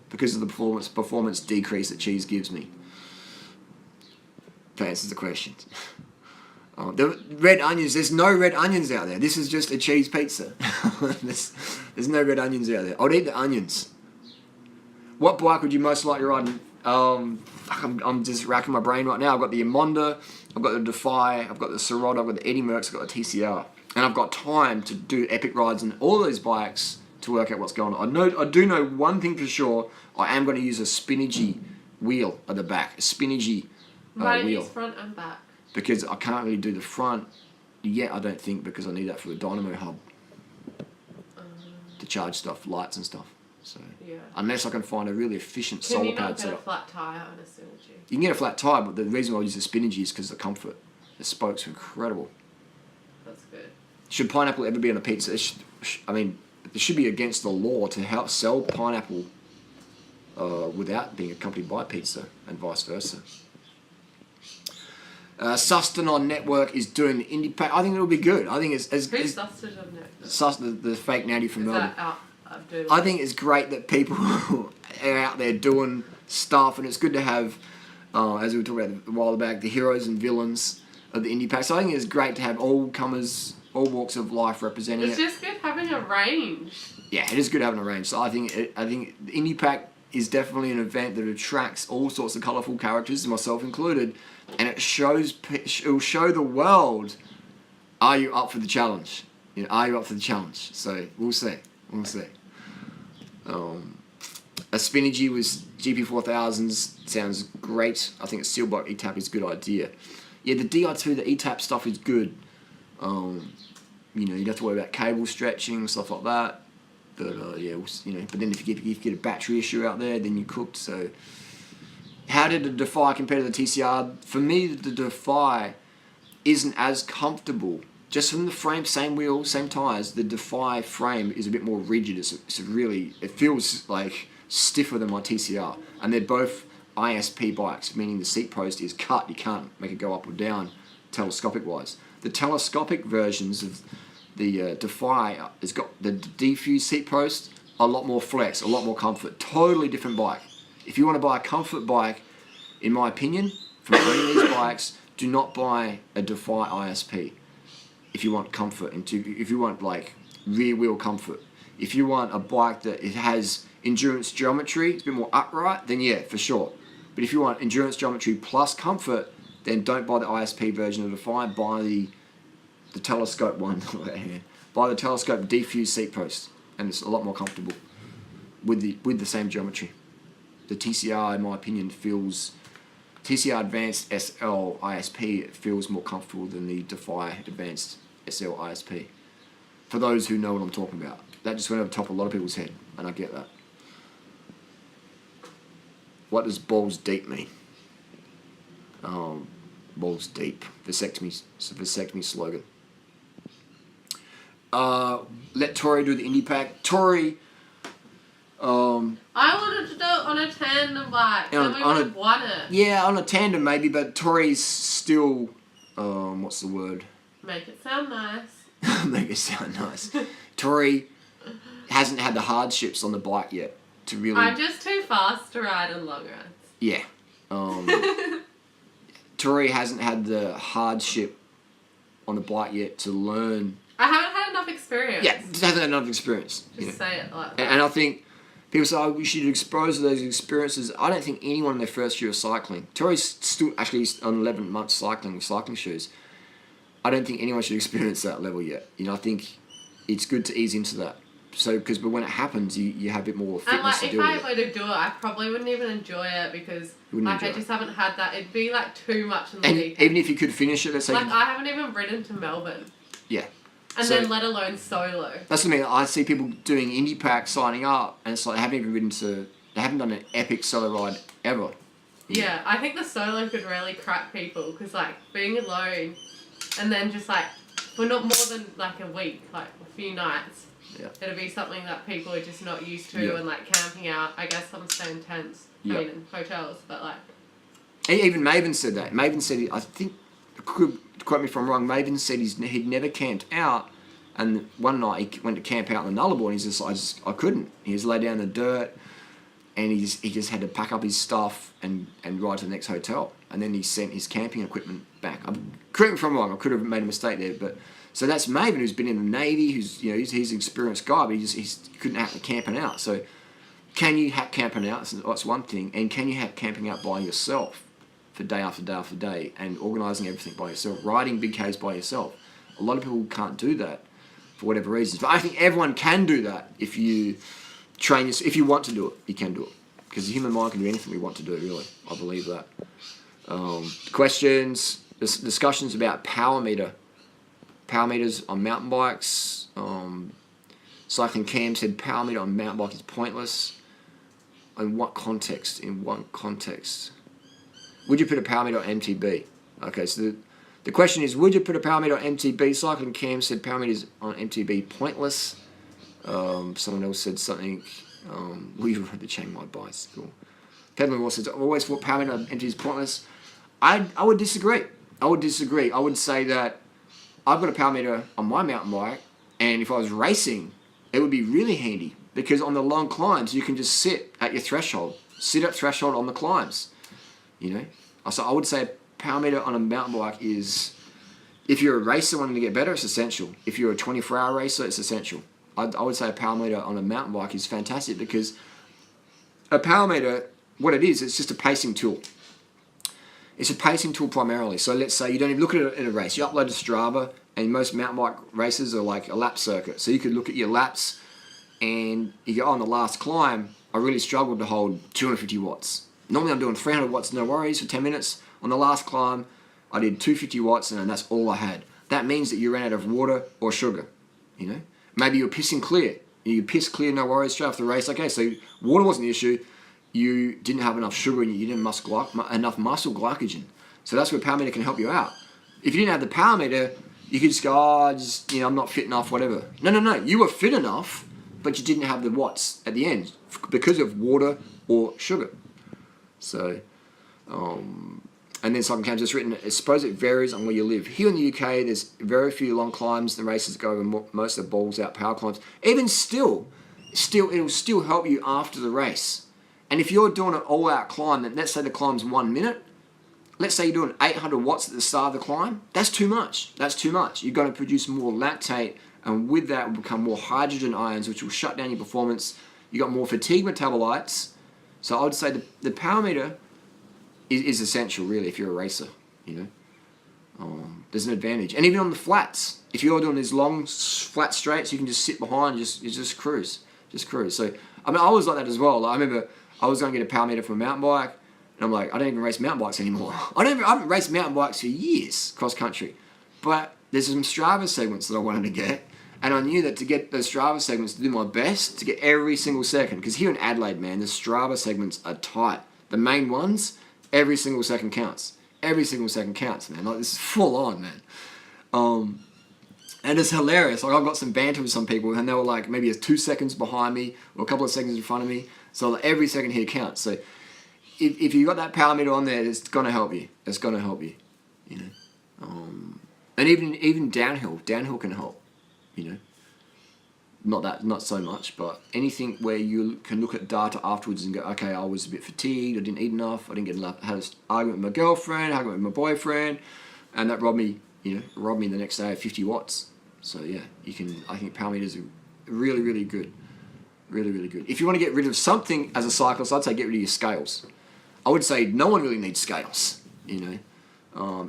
because of the performance decrease that cheese gives me. That answers the question. The red onions, there's no red onions out there. This is just a cheese pizza. There's no red onions out there. I'd eat the onions. What bike would you most like to ride? I'm just racking my brain right now. I've got the Emonda, I've got the Defy, I've got the Sirotto, I've got the Eddie Merckx, I've got the TCR. And I've got time to do epic rides on all those bikes to work out what's going on. I do know one thing for sure. I am going to use a spinachy wheel at the back. A spinachy Why wheel. use front and back? Because I can't really do the front yet, I don't think, because I need that for the dynamo hub to charge stuff, lights and stuff. So yeah. Unless I can find a really efficient solar pad setup. Can you not get a flat tyre on a Synergy? You can get a flat tyre, but the reason why I use the spinachy is because of the comfort. The spokes are incredible. That's good. Should pineapple ever be on a pizza? It should be against the law to help sell pineapple without being accompanied by pizza, and vice versa. Sustanon Network is doing the IndiPac. I think it'll be good. I think it's Who's Sustanon Network? The fake natty from Melbourne. That I think it's great that people are out there doing stuff, and it's good to have, as we were talking about a while back, the heroes and villains of the IndiPac. So I think it's great to have all comers, all walks of life representing It's just good having a range. Yeah, it is good having a range. So I think the IndiPac is definitely an event that attracts all sorts of colourful characters, myself included, and it will show the world, are you up for the challenge? Are you up for the challenge? So we'll see. A Spinergy was GP4000s, sounds great. I think a sealed block ETAP is a good idea. Yeah, the DI2, the ETAP stuff is good. You'd have to worry about cable stretching, stuff like that. But but then if you get a battery issue out there, then you're cooked. So, how did the Defy compare to the TCR? For me, the Defy isn't as comfortable. Just from the frame, same wheel, same tires, the Defy frame is a bit more rigid. It feels like stiffer than my TCR. And they're both ISP bikes, meaning the seat post is cut. You can't make it go up or down telescopic wise. The telescopic versions of the Defy has got the diffused seat post, a lot more flex, a lot more comfort. Totally different bike. If you want to buy a comfort bike, in my opinion, from owning these bikes, do not buy a Defy ISP. If you want comfort, if you want like rear wheel comfort, if you want a bike that it has endurance geometry, it's a bit more upright, then yeah, for sure. But if you want endurance geometry plus comfort, then don't buy the ISP version of the Defy. Buy the telescope one. Buy the telescope diffused seat post, and it's a lot more comfortable with the same geometry. The TCR, in my opinion, TCR Advanced SL ISP feels more comfortable than the Defy Advanced SL ISP. For those who know what I'm talking about. That just went over the top of a lot of people's head, and I get that. What does balls deep mean? Balls deep. Vasectomy slogan. Let Tori do the IndiPac. Tori... I wanted to do it on a tandem bike, then we would have won it. Yeah, on a tandem maybe, but Tori's still, what's the word? Make it sound nice. Make it sound nice. Tori hasn't had the hardships on the bike yet to really... I'm just too fast to ride on long rides. Yeah. Tori hasn't had the hardship on the bike yet to learn... I haven't had enough experience. Yeah, just hasn't had enough experience. Just say it like that. And I think... People say, we should expose those experiences. I don't think anyone in their first year of cycling, Tori's still actually on 11 months cycling with cycling shoes. I don't think anyone should experience that level yet. I think it's good to ease into that. So, but when it happens, you have a bit more fitness to do it. And if I were to do it, I probably wouldn't even enjoy it because I just haven't had that. It'd be too much in the deep end. Even if you could finish it, let's say... I haven't even ridden to Melbourne. Yeah. And then let alone solo. That's what I mean. I see people doing IndiPac signing up, and it's like they haven't done an epic solo ride ever. Yeah, I think the solo could really crack people because being alone, and then just for not more than a week, a few nights. Yeah. It'll be something that people are just not used to, and camping out. I guess some stay in tents. I mean, in hotels, but Even Maven said that. Maven said I think. Quote me if I'm wrong, Maven said he'd never camped out, and one night he went to camp out in the Nullarbor, and he's just I couldn't. He just lay down in the dirt, and he just had to pack up his stuff and ride to the next hotel, and then he sent his camping equipment back. Correct me if I'm wrong, I could have made a mistake there, but so that's Maven, who's been in the Navy, who's he's an experienced guy, but he couldn't hack camping out. So can you hack camping out? That's one thing, and can you hack camping out by yourself? For day after day after day, and organising everything by yourself, riding big caves by yourself. A lot of people can't do that for whatever reasons. But I think everyone can do that if you train yourself. If you want to do it, you can do it. Because the human mind can do anything we want to do, really. I believe that. Questions, discussions about power meter. Power meters on mountain bikes. Cycling Cam said power meter on mountain bike is pointless. In what context? Would you put a power meter on MTB? Okay, so The question is, would you put a power meter on MTB? Cycling Cam said power meters on MTB pointless. Someone else said something. We rode the Chiang Mai bicycle. Peddling Wall says, I've always thought power meter on MTB is pointless. I would disagree. I would say that I've got a power meter on my mountain bike, and if I was racing, it would be really handy because on the long climbs, you can just sit at your threshold. Sit at threshold on the climbs. So I would say a power meter on a mountain bike is, if you're a racer wanting to get better, it's essential. If you're a 24-hour racer, it's essential. I would say a power meter on a mountain bike is fantastic because a power meter, what it is, it's just a pacing tool. It's a pacing tool primarily. So let's say you don't even look at it in a race. You upload to Strava, and most mountain bike races are like a lap circuit. So you could look at your laps, and you go, on the last climb, I really struggled to hold 250 watts. Normally I'm doing 300 watts, no worries, for 10 minutes. On the last climb, I did 250 watts, and that's all I had. That means that you ran out of water or sugar. Maybe you're pissing clear. You piss clear, no worries, straight after the race. Okay, so water wasn't the issue. You didn't have enough sugar in you. You didn't have enough muscle glycogen. So that's where power meter can help you out. If you didn't have the power meter, you could just go, I'm not fit enough, whatever. No. You were fit enough, but you didn't have the watts at the end because of water or sugar. So, and then Cycling Cam's just written, I suppose it varies on where you live. Here in the UK, there's very few long climbs. The races go over most of the balls out power climbs. Even still, it'll still help you after the race. And if you're doing an all-out climb, and let's say the climb's 1 minute, let's say you're doing 800 watts at the start of the climb, that's too much. You're going to produce more lactate, and with that will become more hydrogen ions, which will shut down your performance. You got more fatigue metabolites. So I would say the power meter is essential, really, if you're a racer. There's an advantage. And even on the flats, if you're doing these long, flat straights, you can just sit behind and just cruise. So, I was like that as well. I remember I was going to get a power meter for a mountain bike, and I'm like, I don't even race mountain bikes anymore. I haven't raced mountain bikes for years, cross country. But there's some Strava segments that I wanted to get, and I knew that to get those Strava segments, to do my best, to get every single second, because here in Adelaide, man, the Strava segments are tight. The main ones, every single second counts. Every single second counts, man. Like, this is full on, man. And it's hilarious. Like, I've got some banter with some people, and they were like maybe 2 seconds behind me or a couple of seconds in front of me. So like, every second here counts. So if you got that power meter on there, it's gonna help you. And even downhill can help. Not so much, but anything where you can look at data afterwards and go, okay, I was a bit fatigued, I didn't eat enough, I didn't get enough, had an argument with my girlfriend, argument with my boyfriend, and that robbed me the next day of 50 watts. So yeah, I think power meters are really, really good. Really, really good. If you want to get rid of something as a cyclist, I'd say get rid of your scales. I would say no one really needs scales,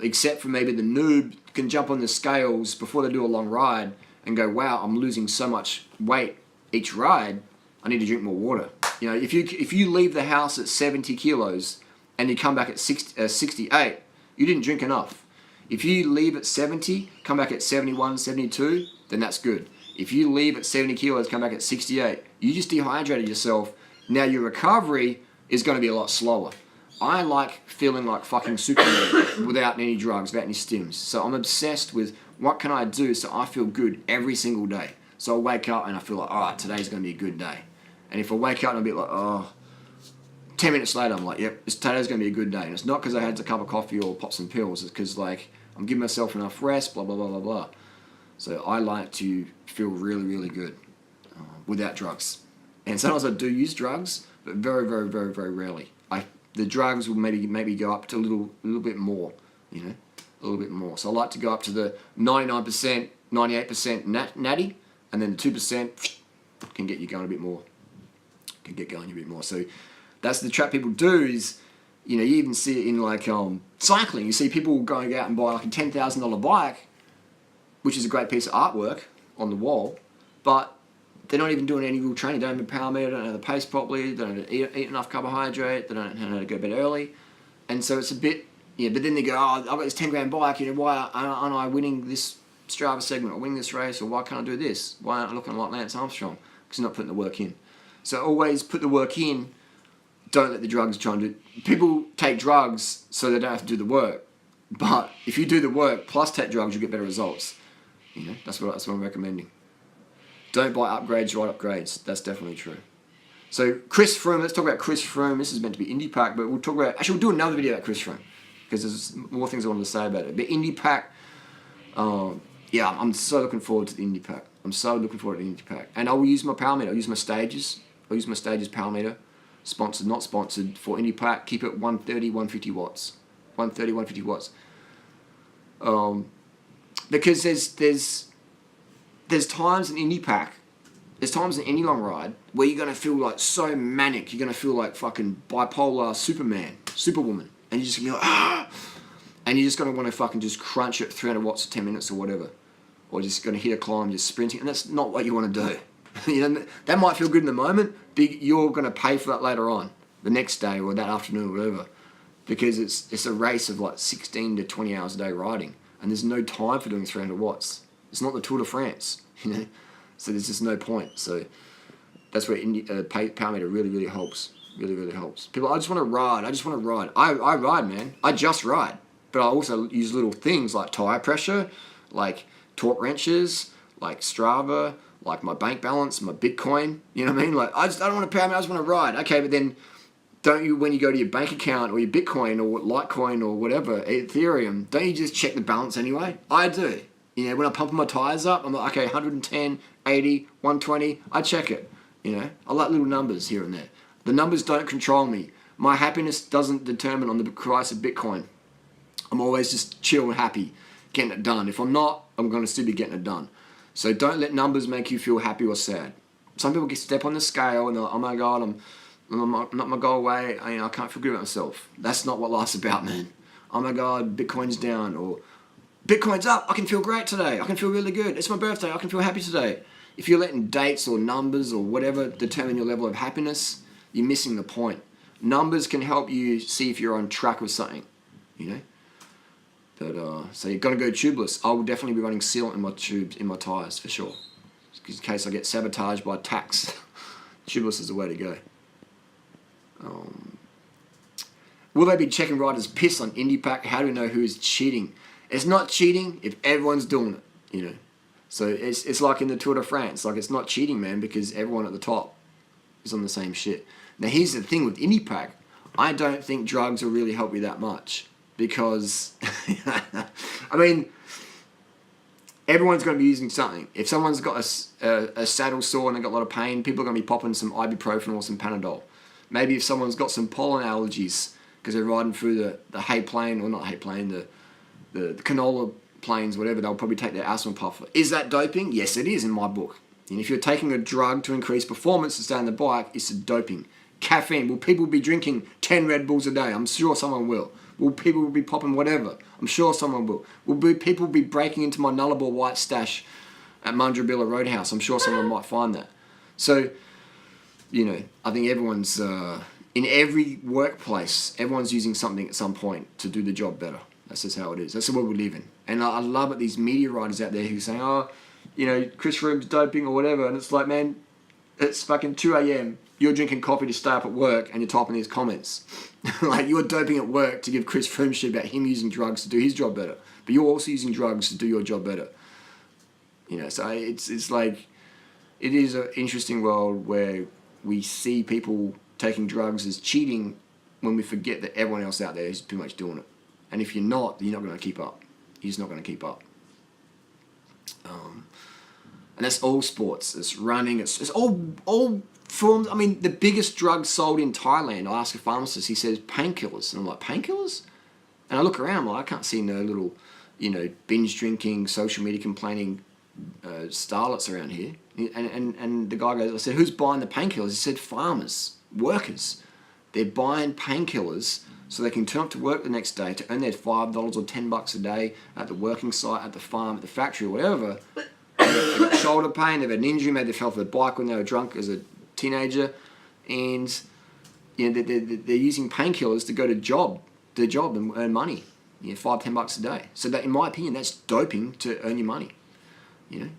except for maybe the noob can jump on the scales before they do a long ride and go, wow, I'm losing so much weight each ride, I need to drink more water. If you leave the house at 70 kilos and you come back at 68, you didn't drink enough. If you leave at 70, come back at 71, 72, then that's good. If you leave at 70 kilos, come back at 68, you just dehydrated yourself. Now your recovery is going to be a lot slower. I like feeling like fucking Superman without any drugs, without any stims. So I'm obsessed with what can I do so I feel good every single day. So I wake up and I feel like, all right, today's going to be a good day. And if I wake up and I'm a bit like, 10 minutes later, I'm like, yep, today's going to be a good day. And it's not because I had a cup of coffee or pop some pills. It's because like I'm giving myself enough rest, blah, blah, blah, blah, blah. So I like to feel really, really good without drugs. And sometimes I do use drugs, but very, very, very, very rarely. The drugs will maybe go up to a little bit more, a little bit more. So I like to go up to the 99%, 98% natty, and then the 2% can get you going a bit more. So that's the trap people do is, you even see it in like cycling. You see people going out and buy like a $10,000 bike, which is a great piece of artwork on the wall, but they're not even doing any real training. They don't have a power meter, they don't know how to pace properly, they don't eat enough carbohydrate, they don't know how to go to bed early. And so it's a bit, but then they go, I've got this 10 grand bike, why aren't I winning this Strava segment or winning this race, or why can't I do this? Why aren't I looking like Lance Armstrong? Because you're not putting the work in. So always put the work in, don't let the drugs try and do. People take drugs so they don't have to do the work. But if you do the work plus take drugs, you get better results. That's what I'm recommending. Don't buy upgrades, write upgrades. That's definitely true. So Chris Froome, let's talk about Chris Froome. This is meant to be IndiPac, but we'll talk about, actually we'll do another video about Chris Froome because there's more things I wanted to say about it. But IndiPac, yeah, I'm so looking forward to the IndiPac. I'm so looking forward to the IndiPac. And I will use my power meter. I'll use my Stages. I'll use my Stages power meter. Sponsored, not sponsored, for IndiPac. Keep it 130, 150 watts. 130, 150 watts. Because there's times in IndiPac, there's times in any long ride where you're going to feel like so manic. You're going to feel like fucking bipolar Superwoman. And you're just going to be like, ah! And you're just going to want to fucking just crunch it 300 watts for 10 minutes or whatever. Or just going to hit a climb, just sprinting. And that's not what you want to do. That might feel good in the moment, but you're going to pay for that later on, the next day or that afternoon or whatever. Because it's a race of like 16 to 20 hours a day riding. And there's no time for doing 300 watts. It's not the Tour de France, So there's just no point. So that's where power meter really, really helps. Really, really helps. People, I just want to ride. I ride, man. I just ride. But I also use little things like tire pressure, like torque wrenches, like Strava, like my bank balance, my Bitcoin. You know what I mean? Like I don't want to power meter. I just want to ride. Okay, but then don't you, when you go to your bank account or your Bitcoin or Litecoin or whatever, Ethereum, don't you just check the balance anyway? I do. When I'm pumping my tires up, I'm like, okay, 110, 80, 120, I check it. I like little numbers here and there. The numbers don't control me. My happiness doesn't determine on the price of Bitcoin. I'm always just chill and happy, getting it done. If I'm not, I'm going to still be getting it done. So don't let numbers make you feel happy or sad. Some people get step on the scale and they're like, oh my God, I'm not my goal away. I can't feel good about myself. That's not what life's about, man. Oh my God, Bitcoin's down, or Bitcoin's up. I can feel great today. I can feel really good. It's my birthday. I can feel happy today. If you're letting dates or numbers or whatever determine your level of happiness, you're missing the point. Numbers can help you see if you're on track with something, But so you're gonna go tubeless. I will definitely be running sealant in my tubes, in my tires for sure, in case I get sabotaged by tax. Tubeless is the way to go. Will they be checking riders' piss on IndiPac? How do we know who is cheating? It's not cheating if everyone's doing it, So it's like in the Tour de France. Like, it's not cheating, man, because everyone at the top is on the same shit. Now, here's the thing with IndiPac. I don't think drugs will really help you that much because, I mean, everyone's going to be using something. If someone's got a saddle sore and they've got a lot of pain, people are going to be popping some ibuprofen or some Panadol. Maybe if someone's got some pollen allergies because they're riding through the hay plain, or not hay plain, the canola plains, whatever, they'll probably take their asthma puffer. Is that doping? Yes, it is in my book. And if you're taking a drug to increase performance to stay on the bike, it's a doping. Caffeine. Will people be drinking 10 Red Bulls a day? I'm sure someone will. Will people be popping whatever? I'm sure someone will. Will people be breaking into my Nullarbor White stash at Mundrabilla Roadhouse? I'm sure someone might find that. So, I think everyone's, in every workplace, everyone's using something at some point to do the job better. That's just how it is. That's the world we live in. And I love it, these media writers out there who say, Chris Froome's doping or whatever. And it's like, man, it's fucking 2 a.m. You're drinking coffee to stay up at work and you're typing these comments. Like, you're doping at work to give Chris Froome shit about him using drugs to do his job better. But you're also using drugs to do your job better. So it's like, it is an interesting world where we see people taking drugs as cheating when we forget that everyone else out there is pretty much doing it. And if you're not, then you're not going to keep up. You're just not going to keep up. And that's all sports. It's running. It's all forms. I mean, the biggest drug sold in Thailand, I ask a pharmacist, he says painkillers. And I'm like, painkillers? And I look around, I can't see no little, binge drinking, social media complaining starlets around here. And the guy goes, I said, who's buying the painkillers? He said, farmers, workers. They're buying painkillers so they can turn up to work the next day to earn their $5 or $10 a day at the working site, at the farm, at the factory, whatever. They've got shoulder pain, they've had an injury, maybe they fell off the bike when they were drunk as a teenager, and they're using painkillers to go to their job and earn money, $5-10 a day. So that, in my opinion, that's doping to earn your money.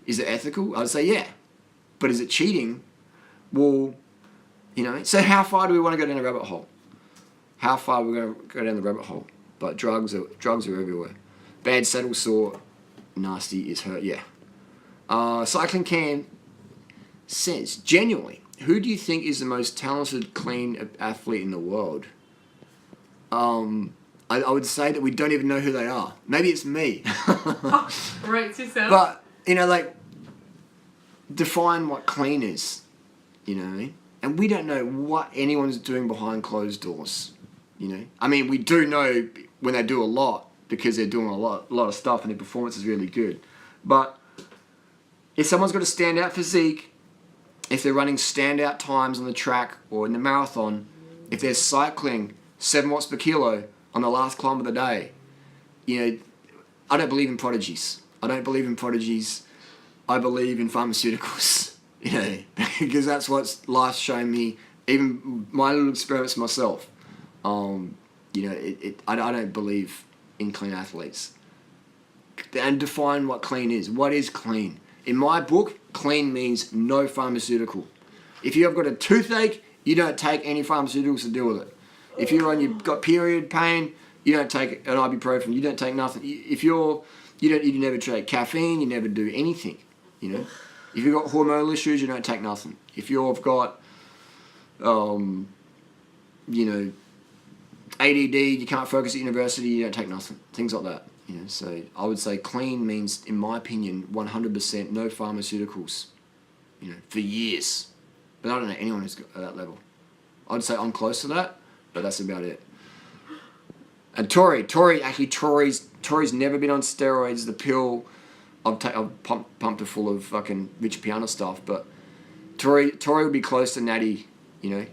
Is it ethical? I'd say yeah, but is it cheating? Well, so how far do we want to go down the rabbit hole? How far are we going to go down the rabbit hole? But drugs are everywhere. Bad saddle sore, nasty is hurt. Yeah. Cycling Can says, genuinely, who do you think is the most talented clean athlete in the world? I would say that we don't even know who they are. Maybe it's me. Right, yourself. But, like, define what clean is, you know what I mean? And we don't know what anyone's doing behind closed doors, you know? I mean, we do know when they do a lot because they're doing a lot of stuff and their performance is really good. But if someone's got a standout physique, if they're running standout times on the track or in the marathon, if they're cycling 7 watts per kilo on the last climb of the day, you know, I don't believe in prodigies. I believe in pharmaceuticals, you know, because that's what life's shown me, even my little experiments myself. You know, I don't believe in clean athletes. And define what clean is. What is clean? In my book, clean means no pharmaceutical. If you've got a toothache, you don't take any pharmaceuticals to deal with it. If you've got period pain, you don't take an ibuprofen. You don't take nothing. You never take caffeine. You never do anything. You know, if you've got hormonal issues, you don't take nothing. If you've got, you know, ADD, you can't focus at university, you don't take nothing. Things like that. You know, so I would say clean means, in my opinion, 100% no pharmaceuticals. You know, for years. But I don't know anyone who's got at that level. I'd say I'm close to that, but that's about it. And Tori's never been on steroids. The pill, I've pumped her full of fucking Rich Piana stuff, but Tori would be close to Natty, you know.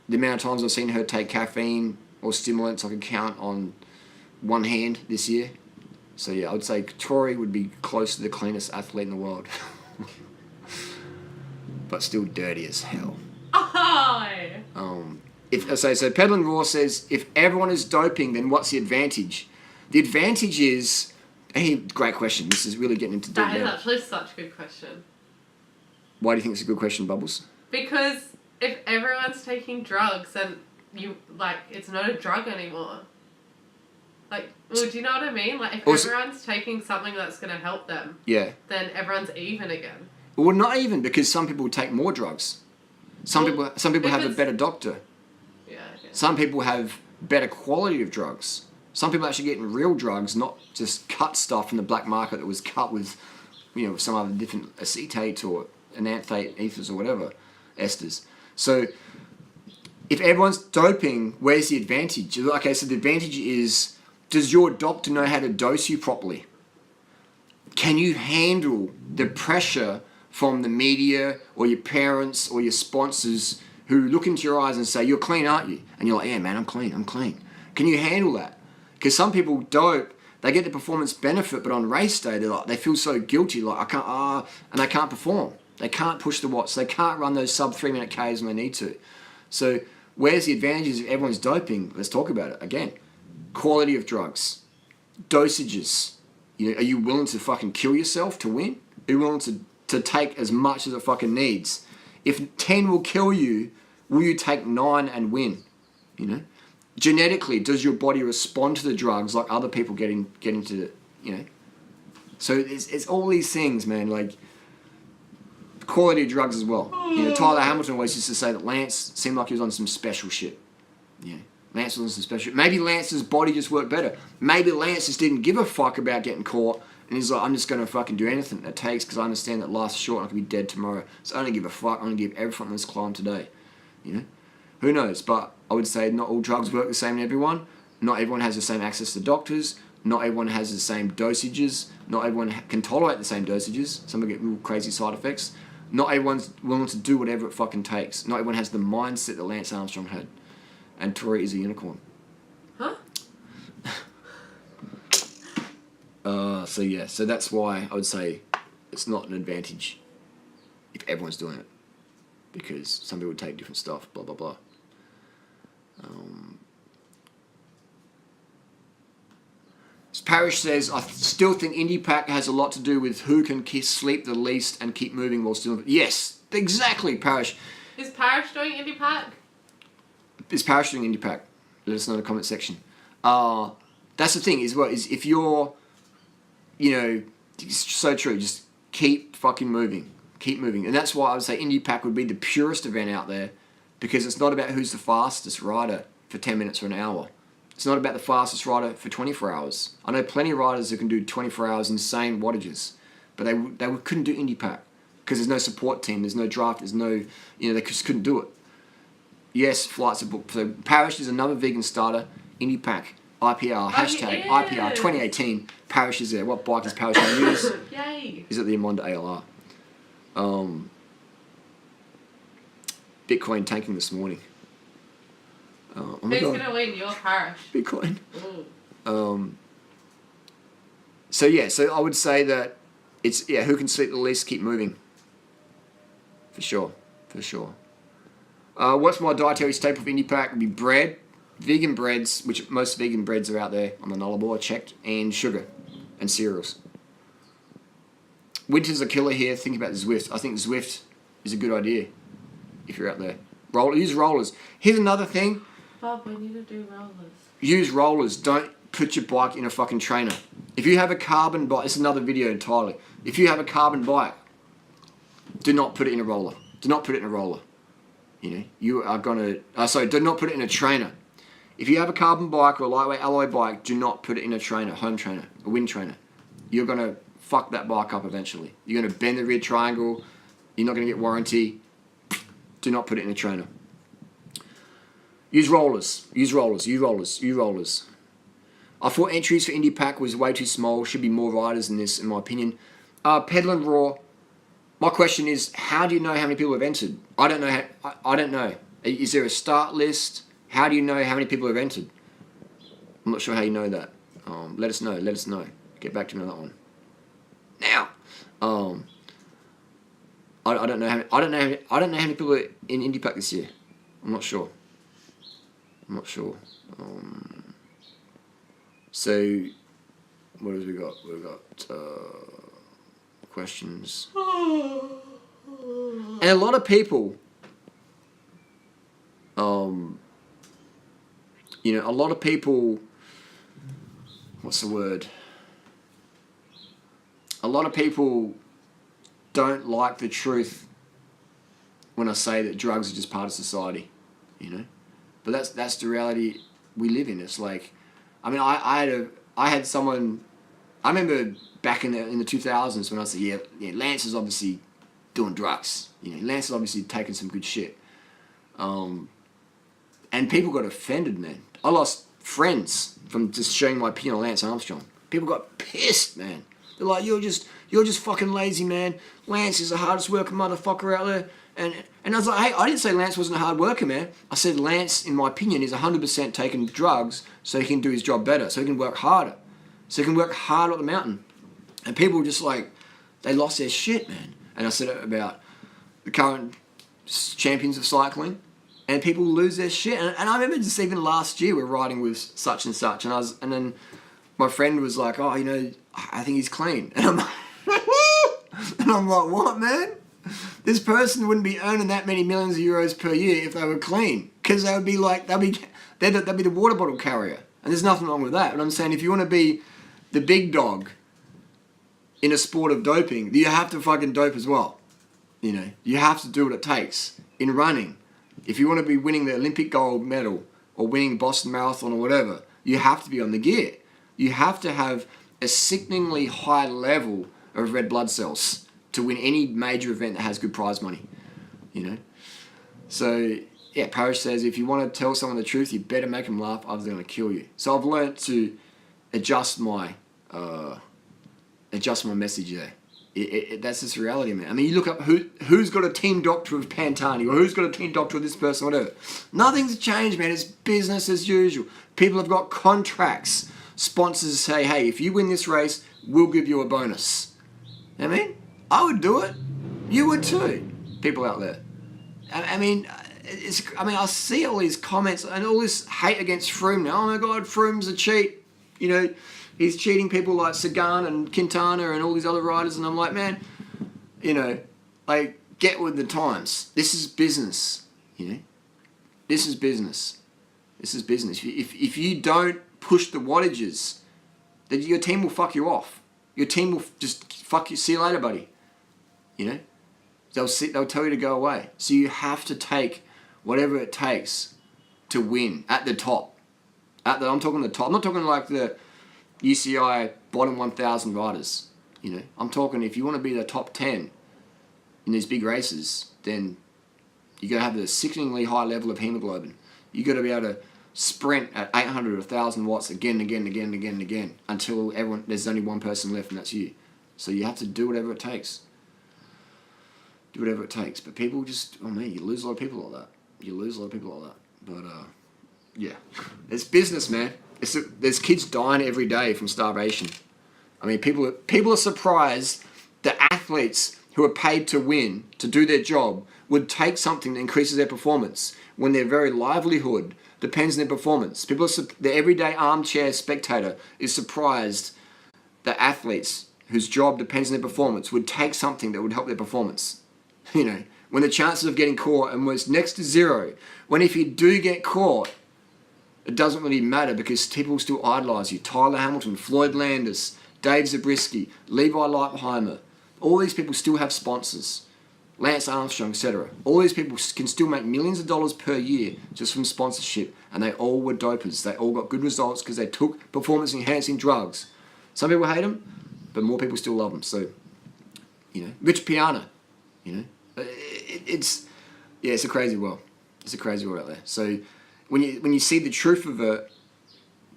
The amount of times I've seen her take caffeine or stimulants, I can count on one hand this year. So yeah, I would say Tori would be close to the cleanest athlete in the world. But still dirty as hell. So Peddling Raw says, if everyone is doping, then what's the advantage? The advantage is, hey, great question. This is really getting into deep That is now. actually such a good question. Why do you think it's a good question, Bubbles? Because if everyone's taking drugs, then it's not a drug anymore. Like, well, do you know what I mean? Like, if everyone's taking something that's going to help them, yeah, then everyone's even again. Well, not even, because some people take more drugs. Some people have a better doctor. Yeah. Okay. Some people have better quality of drugs. Some people actually getting real drugs, not just cut stuff from the black market that was cut with, you know, some other different acetate or enanthate ethers or whatever, esters. So if everyone's doping, where's the advantage? Okay, so the advantage is, does your doctor know how to dose you properly? Can you handle the pressure from the media or your parents or your sponsors who look into your eyes and say, you're clean, aren't you? And you're like, yeah, man, I'm clean. Can you handle that? Because some people dope, they get the performance benefit, but on race day, they feel so guilty, like, I can't, and they can't perform. They can't push the watts. They can't run those sub 3 minute Ks when they need to. So where's the advantages if everyone's doping? Let's talk about it. Again, quality of drugs, dosages. You know, are you willing to fucking kill yourself to win? Are you willing to take as much as it fucking needs? If 10 will kill you, will you take 9 and win? You know? Genetically, does your body respond to the drugs like other people get into it, you know? So it's all these things, man, like quality of drugs as well. You know, Tyler Hamilton always used to say that Lance seemed like he was on some special shit. Yeah, Lance was on some special shit. Maybe Lance's body just worked better. Maybe Lance just didn't give a fuck about getting caught, and he's like, I'm just going to fucking do anything it takes because I understand that life's short and I could be dead tomorrow. So I don't give a fuck. I'm going to give everything on this climb today. You know? Who knows? But I would say not all drugs work the same in everyone. Not everyone has the same access to doctors. Not everyone has the same dosages. Not everyone can tolerate the same dosages. Some will get real crazy side effects. Not everyone's willing to do whatever it fucking takes. Not everyone has the mindset that Lance Armstrong had. And Tori is a unicorn. Huh? So that's why I would say it's not an advantage if everyone's doing it. Because some people take different stuff, blah, blah, blah. Parrish says, I still think IndiPac has a lot to do with who can sleep the least and keep moving while still... Yes, exactly, Parrish. Is Parrish doing IndiPac? Is Parrish doing IndiPac? Let us know in the comment section. That's the thing is if you're, it's so true. Just keep fucking moving. Keep moving. And that's why I would say IndiPac would be the purest event out there, because it's not about who's the fastest rider for 10 minutes or an hour. It's not about the fastest rider for 24 hours. I know plenty of riders who can do 24 hours insane wattages, but they couldn't do IndiPac because there's no support team, there's no draft, there's no, they just couldn't do it. Yes, flights are booked. So Parish is another vegan starter. IndiPac, IPR, hashtag IPR 2018. Parish is there. What bike is Parish going to use? Yay! Is it the Amonda ALR? Bitcoin tanking this morning. Who's going to win? Your Parish. Bitcoin. So I would say that it's, who can sleep the least, keep moving. For sure. What's my dietary staple for IndiPac? Would be bread, vegan breads, which most vegan breads are out there on the Nullarbor, I checked, and sugar and cereals. Winter's a killer here. Think about Zwift. I think Zwift is a good idea if you're out there. Use rollers. Here's another thing. Bob, we need to do rollers. Use rollers. Don't put your bike in a fucking trainer. If you have a carbon bike, it's another video entirely. If you have a carbon bike, do not put it in a roller. Do not put it in a roller. You are gonna. Do not put it in a trainer. If you have a carbon bike or a lightweight alloy bike, do not put it in a trainer, home trainer, a wind trainer. You're gonna fuck that bike up eventually. You're gonna bend the rear triangle. You're not gonna get warranty. Do not put it in a trainer. Use rollers. I thought entries for IndiPac was way too small. Should be more riders than this, in my opinion. Pedal and Raw. My question is, how do you know how many people have entered? I don't know. I don't know. Is there a start list? How do you know how many people have entered? I'm not sure how you know that. Let us know. Get back to me on that one. Now, I don't know how many people are in IndiPac this year. I'm not sure. So, what have we got? We've got questions. And a lot of people, what's the word? A lot of people don't like the truth when I say that drugs are just part of society, But that's the reality we live in. It's like, I had someone. I remember back in the 2000s when I said, Lance is obviously doing drugs. Lance is obviously taking some good shit. And people got offended, man. I lost friends from just sharing my opinion on Lance Armstrong. People got pissed, man. They're like, you're just fucking lazy, man. Lance is the hardest working motherfucker out there. And I was like, hey, I didn't say Lance wasn't a hard worker, man. I said Lance, in my opinion, is 100% taking drugs so he can do his job better, so he can work harder. So he can work harder at the mountain. And people were just like, they lost their shit, man. And I said it about the current champions of cycling, and people lose their shit. And I remember just even last year we were riding with such and such, and then my friend was like, oh, I think he's clean. And I'm like, what, man? This person wouldn't be earning that many millions of euros per year if they were clean, because they'd be the water bottle carrier, and there's nothing wrong with that. But I'm saying, if you want to be the big dog in a sport of doping, you have to fucking dope as well. You have to do what it takes in running. If you want to be winning the Olympic gold medal or winning Boston Marathon or whatever, you have to be on the gear. You have to have a sickeningly high level of red blood cells to win any major event that has good prize money, So, Parish says, if you want to tell someone the truth, you better make them laugh, others are going to kill you. So I've learnt to adjust my message there. That's just reality, man. You look up who's got a team doctor with Pantani, or who's got a team doctor with this person, whatever. Nothing's changed, man. It's business as usual. People have got contracts. Sponsors say, hey, if you win this race, we'll give you a bonus. I would do it. You would too. People out there. I see all these comments and all this hate against Froome now. Oh my God, Froome's a cheat. He's cheating people like Sagan and Quintana and all these other riders. And I'm like, man, get with the times. This is business. This is business. This is business. If you don't push the wattages, then your team will fuck you off. Your team will just fuck you. See you later, buddy. You know, they'll tell you to go away. So you have to take whatever it takes to win at the top. I'm talking the top. I'm not talking like the UCI bottom 1,000 riders. You know, I'm talking if you want to be the top 10 in these big races, then you got to have a sickeningly high level of hemoglobin. You got to be able to sprint at 800 or 1,000 watts again until there's only one person left, and that's you. So you have to do whatever it takes. Do whatever it takes. But people just, you lose a lot of people like that. But yeah, it's business, man. There's kids dying every day from starvation. I mean, people are surprised that athletes who are paid to win, to do their job, would take something that increases their performance when their very livelihood depends on their performance. The everyday armchair spectator is surprised that athletes whose job depends on their performance would take something that would help their performance. You know, when the chances of getting caught are almost next to zero. When if you do get caught, it doesn't really matter because people still idolise you. Tyler Hamilton, Floyd Landis, Dave Zabriskie, Levi Leipheimer. All these people still have sponsors. Lance Armstrong, etc. All these people can still make millions of dollars per year just from sponsorship, and they all were dopers. They all got good results because they took performance-enhancing drugs. Some people hate them, but more people still love them. So, you know, Rich Piana, you know, it's a crazy world. It's a crazy world out there. So, when you see the truth of it,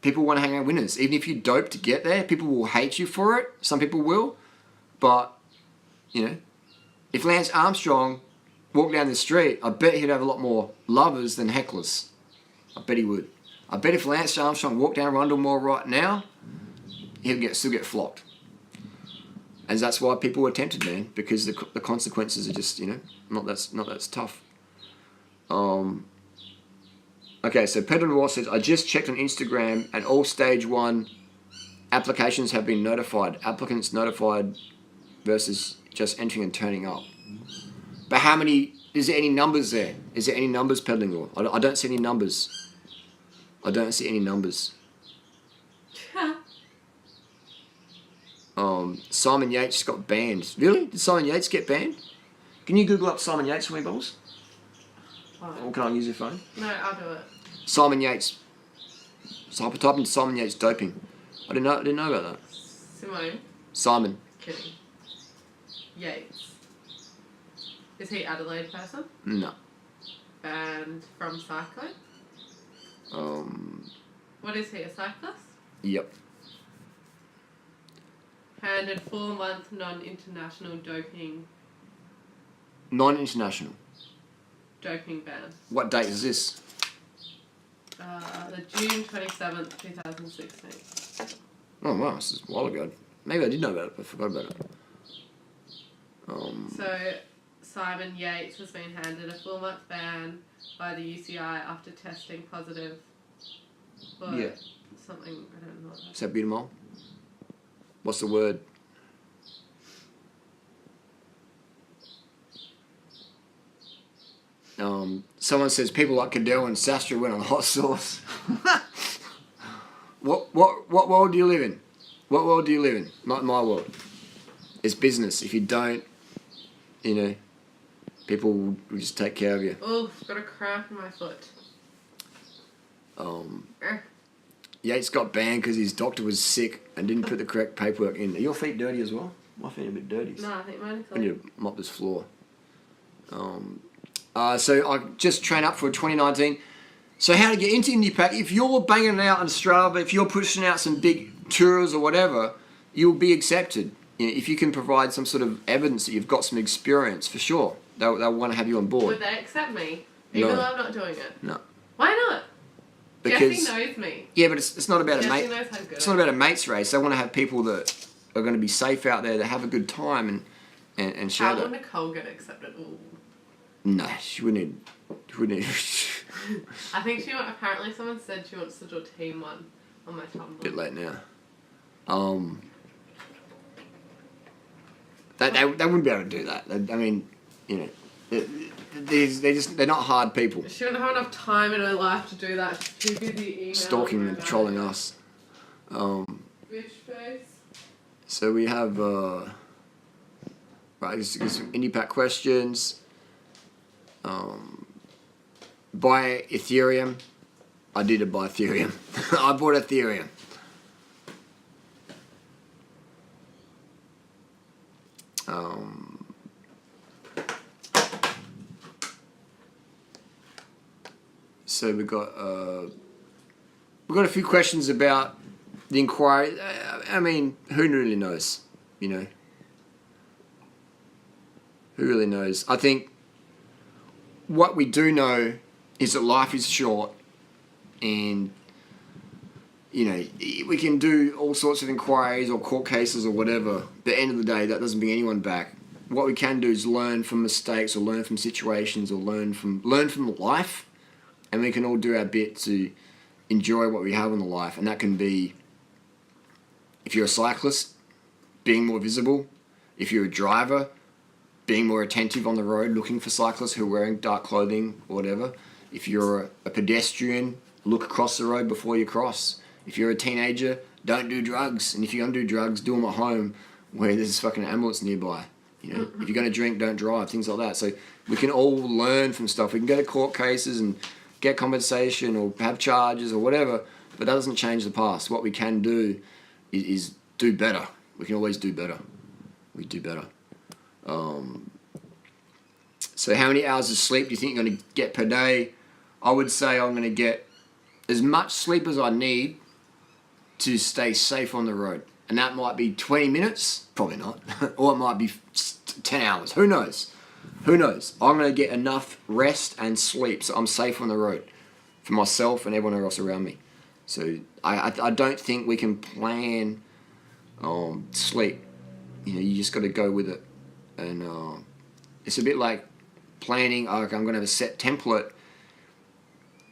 people want to hang out with winners. Even if you dope to get there, people will hate you for it. Some people will, but you know. If Lance Armstrong walked down the street, I bet he'd have a lot more lovers than hecklers. I bet he would. I bet if Lance Armstrong walked down Rundle Mall right now, he'd still get flocked. And that's why people are tempted, man, because the consequences are just, you know, not that's tough. Okay, so Pedro Noir says, I just checked on Instagram and all stage 1 applications have been notified. Applicants notified versus just entering and turning up. But how many, is there any numbers there? Is there any numbers, Peddling Law? I don't see any numbers. Simon Yates got banned. Really? Did Simon Yates get banned? Can you Google up Simon Yates for me, Bubbles? Or can I use your phone? No, I'll do it. Simon Yates. So I type in Simon Yates doping. I didn't know about that. Simon. Kidding. Yates. Is he Adelaide person? No. And from cycling? What is he, a cyclist? Yep. Handed 4-month non-international doping. Non-international. Doping ban. What date is this? The June 27th, 2016. Oh wow, this is a while ago. Maybe I did know about it, but I forgot about it. So, Simon Yates has been handed a 4-month ban by the UCI after testing positive for something, I don't know what that is. Is that butamol? What's the word? Someone says people like Cadell and Sastra went on hot sauce. What world do you live in? What world do you live in? Not my world. It's business. If you don't, you know, people will just take care of you. Oh, got a cramp in my foot. Yates got banned because his doctor was sick and didn't put the correct paperwork in. Are your feet dirty as well? My feet are a bit dirty. No, I think mine are I clean. need to mop this floor. So I just trained up for 2019. So how to get into IndiPac? If you're banging it out in Strava, if you're pushing out some big tours or whatever, you'll be accepted. You know, if you can provide some sort of evidence that you've got some experience, for sure, they'll want to have you on board. Would they accept me? Even though I'm not doing it? No. Why not? Because, Jesse knows me. Yeah, but it's not about Jesse knows how good it's not about a mates race. They want to have people that are going to be safe out there, that have a good time and share How that. will Nicole get accepted? Ooh. No, she wouldn't need I think she apparently someone said she wants to do a team one on my Tumblr. Bit late now. They wouldn't be able to do that. I mean, you know, They're not hard people. She wouldn't have enough time in her life to do that. She's too busy emailing. Stalking and trolling us. Bitch face. So we have right, just some IndiPac questions. Buy Ethereum. I did buy Ethereum. I bought Ethereum. So we've got a few questions about the inquiry. I mean, who really knows? You know, who really knows? I think what we do know is that life is short, and you know, we can do all sorts of inquiries or court cases or whatever. At the end of the day, that doesn't bring anyone back. What we can do is learn from mistakes, or learn from situations, or learn from life, and we can all do our bit to enjoy what we have in the life. And that can be, if you're a cyclist, being more visible. If you're a driver, being more attentive on the road, looking for cyclists who are wearing dark clothing or whatever. If you're a pedestrian, look across the road before you cross. If you're a teenager, don't do drugs. And if you're going to do drugs, do them at home where there's a fucking ambulance nearby. You know, if you're going to drink, don't drive, things like that. So we can all learn from stuff. We can go to court cases and get compensation or have charges or whatever, but that doesn't change the past. What we can do is do better. We can always do better. We do better. So how many hours of sleep do you think you're going to get per day? I would say I'm going to get as much sleep as I need to stay safe on the road. And that might be 20 minutes, probably not, or it might be 10 hours. Who knows? Who knows? I'm going to get enough rest and sleep so I'm safe on the road for myself and everyone else around me. So I don't think we can plan sleep. You know, you just got to go with it. And it's a bit like planning, okay, I'm going to have a set template.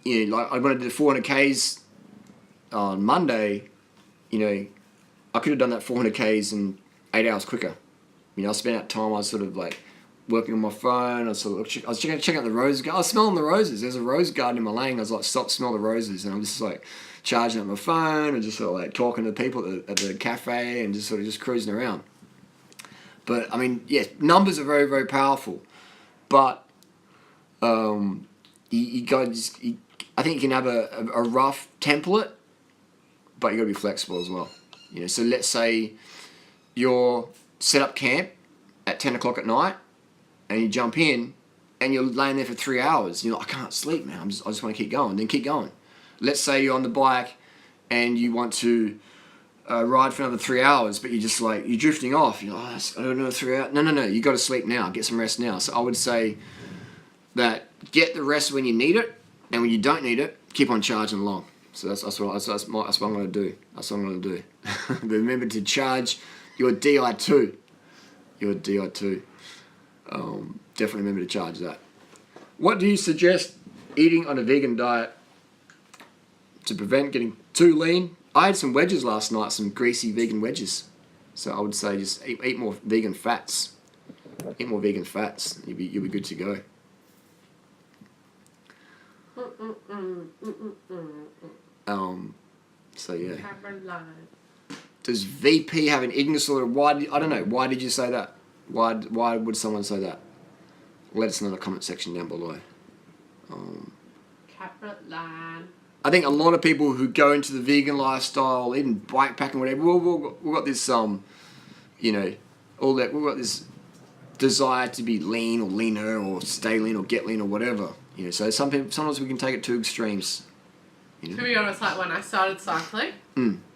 You know, like I wanted to do 400Ks on Monday, you know, I could have done that 400Ks in 8 hours quicker. You know, I spent that time, I was sort of like working on my phone, I was checking out the roses. I was smelling the roses. There's a rose garden in my lane. I was like, stop, smell the roses. And I'm just like charging up my phone and just sort of like talking to people at the cafe and just sort of just cruising around. But I mean, yes, numbers are very, very powerful. But you guys, I think you can have a rough template, but you got to be flexible as well. You know, so let's say you're set up camp at 10 o'clock at night, and you jump in, and you're laying there for 3 hours. You're like, I can't sleep, man. I just want to keep going. Then keep going. Let's say you're on the bike, and you want to ride for another 3 hours, but you're just like, you're drifting off. You're like, I don't know, 3 hours. No. You got to sleep now. Get some rest now. So I would say that get the rest when you need it, and when you don't need it, keep on charging along. So that's what I'm going to do. That's what I'm going to do. Remember to charge your DI2. Your DI2. Definitely remember to charge that. What do you suggest eating on a vegan diet to prevent getting too lean? I had some wedges last night, some greasy vegan wedges. So I would say just eat more vegan fats. Eat more vegan fats. You'll be good to go. So yeah. Does VP have an eating disorder? I don't know. Why did you say that? Why would someone say that? Let us know in the comment section down below. I think a lot of people who go into the vegan lifestyle, even bikepacking, whatever, we've got this you know, all that. We've got this desire to be lean or leaner or stay lean or get lean or whatever. You know, so sometimes we can take it to extremes. You know? To be honest, like when I started cycling,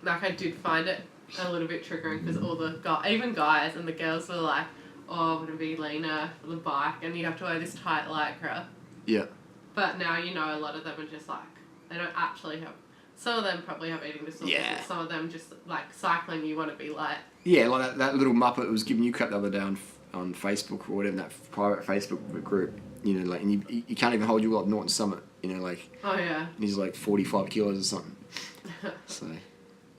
like I did find it a little bit triggering because all the even guys and the girls were like, "Oh, I want to be leaner for the bike," and you have to wear this tight lycra. Yeah. But now you know a lot of them are just like they don't actually have. Some of them probably have eating disorders. Yeah. But some of them just like cycling. You want to be like. Yeah, like that little muppet was giving you crap the other day on Facebook or whatever, that private Facebook group. You know, like, and you can't even hold you up Norton Summit. You know, like. Oh yeah. And he's like 45 kilos or something. So,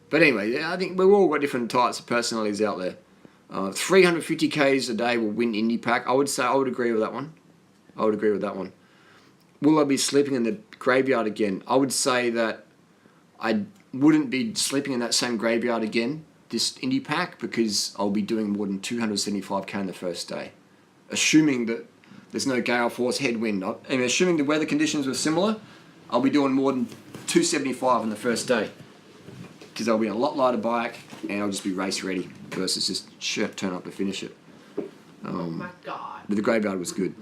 but anyway, I think we've all got different types of personalities out there. 350 Ks a day will win IndiPac. I would agree with that one. I would agree with that one. Will I be sleeping in the graveyard again? I would say that I wouldn't be sleeping in that same graveyard again this IndiPac because I'll be doing more than 275k on the first day. Assuming that there's no gale force headwind. And assuming the weather conditions were similar, I'll be doing more than 275 on the first day. Because I'll be on a lot lighter bike and I'll just be race ready versus just turn up to finish it. Oh my God. But the graveyard was good.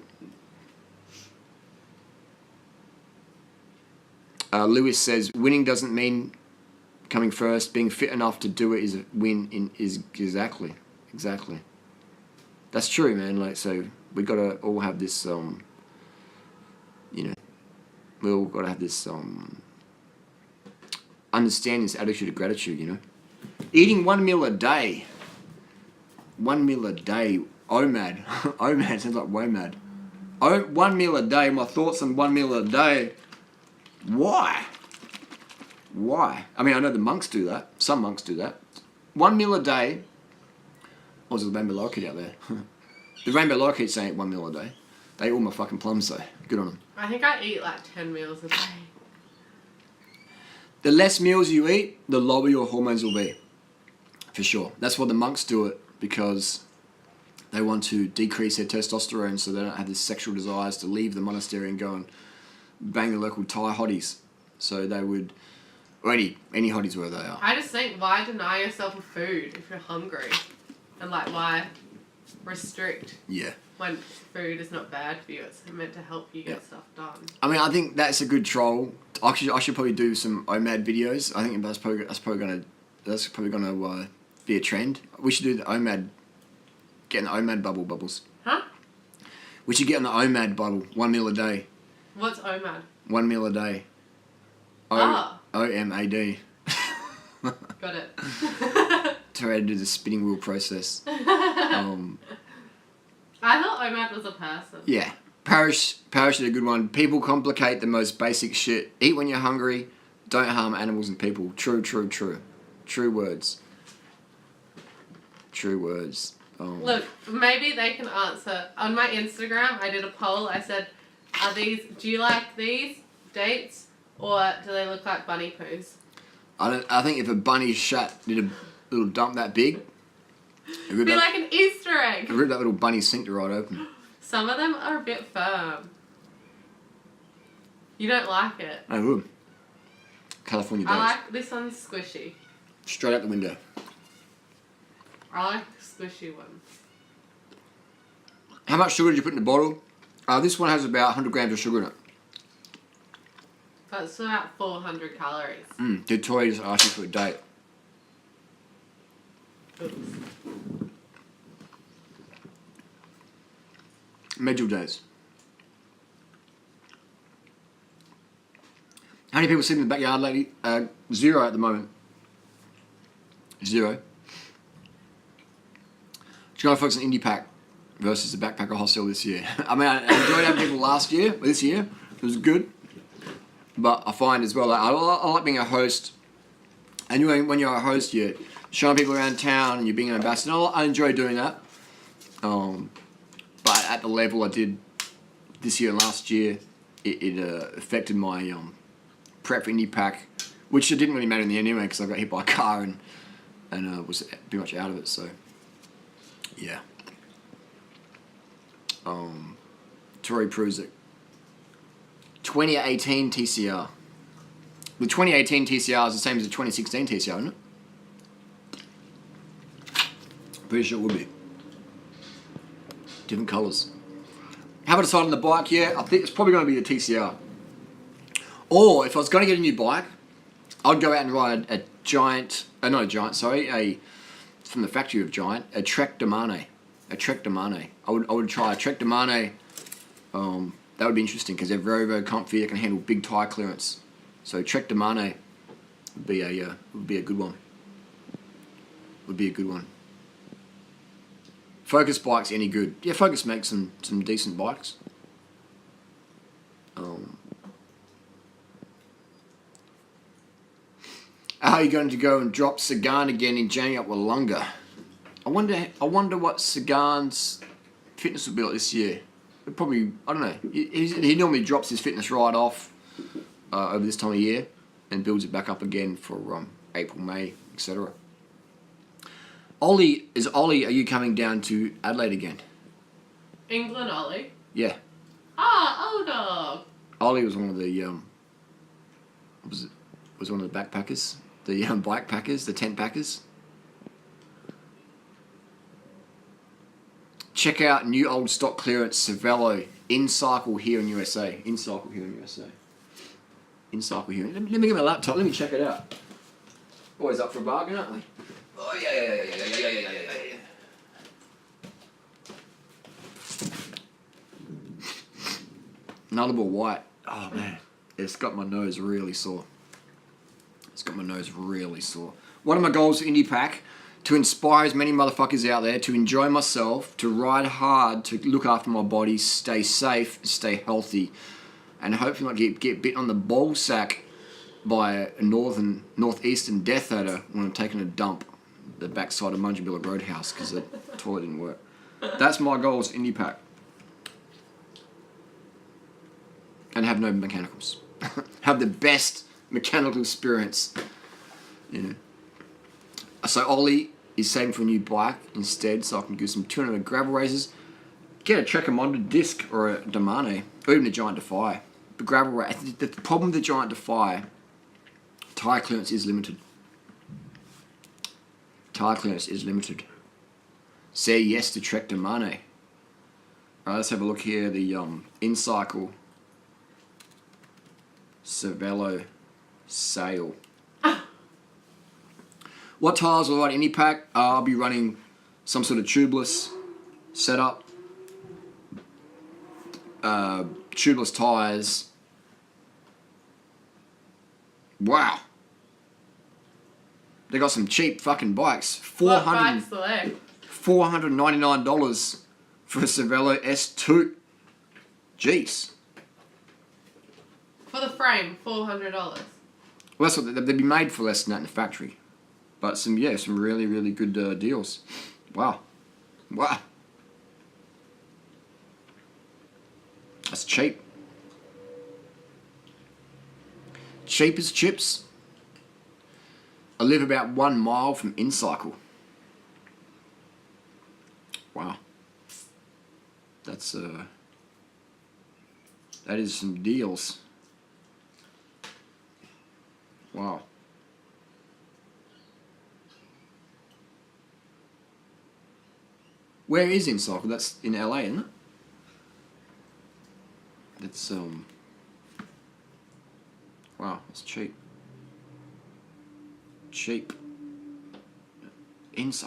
Lewis says, winning doesn't mean coming first. Being fit enough to do it is a win. Is exactly. That's true, man. Like, so we gotta all have this. We all gotta have this understanding, this attitude of gratitude. Eating 1 meal a day. 1 meal a day. OMAD. OMAD sounds like WOMAD. 1 meal a day. My thoughts on 1 meal a day. Why? I mean, I know the monks do that. Some monks do that. 1 meal a day. Oh, there's a rainbow lorikeet out there. The rainbow lorikeets ain't 1 meal a day. They eat all my fucking plums, though. Good on them. I think I eat like 10 meals a day. The less meals you eat, the lower your hormones will be. For sure. That's why the monks do it, because they want to decrease their testosterone so they don't have this sexual desires to leave the monastery and go and bang the local Thai hotties. So they would, or any hotties where they are. I just think, why deny yourself of food if you're hungry? And like, why restrict? Yeah. When food is not bad for you, it's meant to help you get stuff done. I mean, I think that's a good troll. Actually, I should probably do some OMAD videos. I think that's probably gonna be a trend. We should do the OMAD. Get in the OMAD bubbles. Huh? We should get in the OMAD bubble. 1 meal a day. What's OMAD? 1 meal a day. OMAD. Got it. To how to do the spinning wheel process. I thought OMAD was a person. Yeah. Parish is a good one. People complicate the most basic shit. Eat when you're hungry. Don't harm animals and people. True. True words. Look, maybe they can answer. On my Instagram, I did a poll. I said, do you like these dates, or do they look like bunny poos? I think if a bunny did a little dump that big, it'd be like an Easter egg. Rip that little bunny sphincter right open. Some of them are a bit firm. You don't like it. I would. California dates. I like this one's squishy. Straight out the window. I like squishy ones. How much sugar did you put in the bottle? This one has about 100 grams of sugar in it. That's about 400 calories. Did Tori just ask you for a date? Oops. Medjool days. How many people sit in the backyard lately? 0 at the moment. 0. Just going to focus on IndiPac versus the Backpacker Hostel this year. I mean, I enjoyed having people last year, but this year it was good. But I find as well, like, I like being a host. And when you're a host, you're showing people around town and you're being an ambassador. I enjoy doing that. But at the level I did this year and last year, it affected my prep for IndiPac, which it didn't really matter in the end anyway because I got hit by a car and was pretty much out of it. So, yeah. Tory proves it. 2018 TCR. The 2018 TCR is the same as the 2016 TCR, isn't it? Pretty sure it would be. Different colours. Haven't decided on the bike yet. I think it's probably going to be a TCR. Or if I was going to get a new bike, I'd go out and ride a Giant, from the factory of Giant, a Trek Domane. I would try a Trek Domane. That would be interesting because they're very, very comfy. They can handle big tyre clearance. So Trek Domane would be a good one. Focus bikes any good? Yeah, Focus makes some decent bikes. How are you going to go and drop Sagan again in January up Wollonga? I wonder what Sagan's fitness will be like this year. probably, I don't know. He normally drops his fitness right off over this time of year and builds it back up again for April, May, etc. Ollie, are you coming down to Adelaide again? England Ollie. Yeah. Old dog. Ollie was one of the was one of the backpackers, the bike packers, the tent packers. Check out new old stock clearance Cervelo in cycle here in USA. In cycle here in USA. In cycle here. Let me get my laptop. Let me check it out. Always up for a bargain, aren't we? Oh yeah. Nullable white. Oh man, it's got my nose really sore. One of my goals for IndiPac, to inspire as many motherfuckers out there to enjoy myself, to ride hard, to look after my body, stay safe, stay healthy, and hopefully not get bit on the ball sack by a northeastern death adder when I'm taking a dump at the backside of Munjabilla Roadhouse because the toilet didn't work. That's my goals for IndiPac. And have no mechanicals. Have the best mechanical experience. You know. So Ollie is saving for a new bike instead, so I can do some 200 gravel races. Get a Trekkimondo disc or a Domane, or even a Giant Defy. But gravel race. The problem with the Giant Defy, tyre clearance is limited. Say yes to Trek Domane. Alright, let's have a look here. The InCycle Cervelo Sail. What tyres will I ride IndiPac? I'll be running some sort of tubeless setup. Tubeless tyres. Wow. They got some cheap fucking bikes. What bikes are they? $499 for a Cervelo S2. Jeez. For the frame, $400. Well, that's what they'd be made for less than that in the factory. But some really, really good deals. Wow. That's cheap. Cheap as chips. I live about 1 mile from InCycle. Wow. That is some deals. Wow. Where is InCycle? That's in LA, isn't it? That's wow, that's cheap. I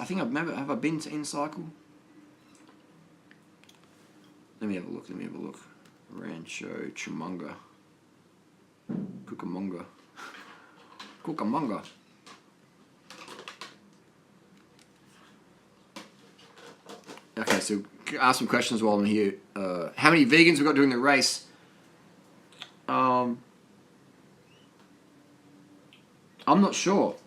think have I been to InCycle? Let me have a look. Rancho Cucamonga. Okay, so ask some questions while I'm here. How many vegans we got during the race? I'm not sure.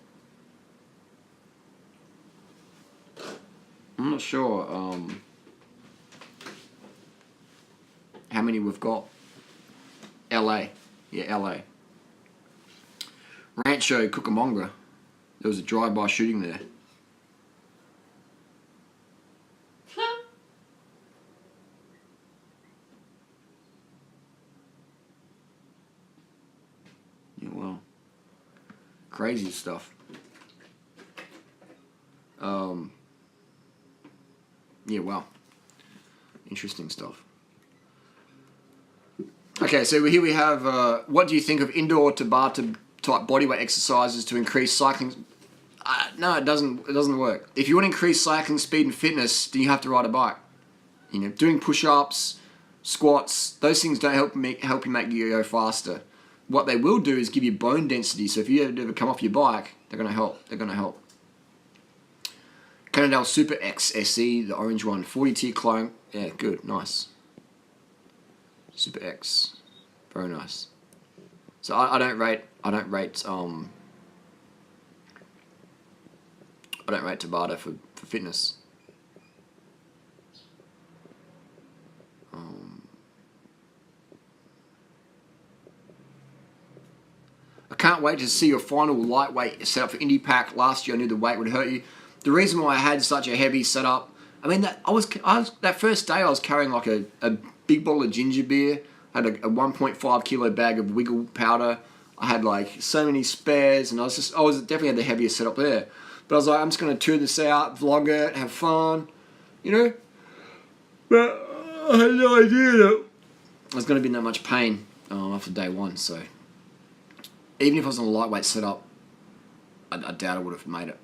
How many we've got? LA. Yeah, LA. Rancho Cucamonga. There was a drive-by shooting there. Yeah, well, crazy stuff. Yeah, wow. Interesting stuff. Okay, so here we have, what do you think of indoor Tabata type bodyweight exercises to increase cycling? No, it doesn't work. If you want to increase cycling speed and fitness, then you have to ride a bike. You know, doing push-ups, squats, those things don't help you make you go faster. What they will do is give you bone density. So if you ever come off your bike, they're going to help. Cannondale Super X SE, the orange one, 40 tier clone. Yeah, good, nice. Super X, very nice. So I don't rate Tabata for fitness. can't wait to see your final lightweight setup for IndiPac. Last year I knew the weight would hurt you. The reason why I had such a heavy setup, I mean, that first day I was carrying like a big bottle of ginger beer, had a 1.5 kilo bag of wiggle powder. I had like so many spares, and I was definitely had the heaviest setup there. But I was like, I'm just going to tour this out, vlog it, have fun, you know? But I had no idea that I was going to be in that much pain after day one, so even if I was on a lightweight setup, I doubt I would have made it.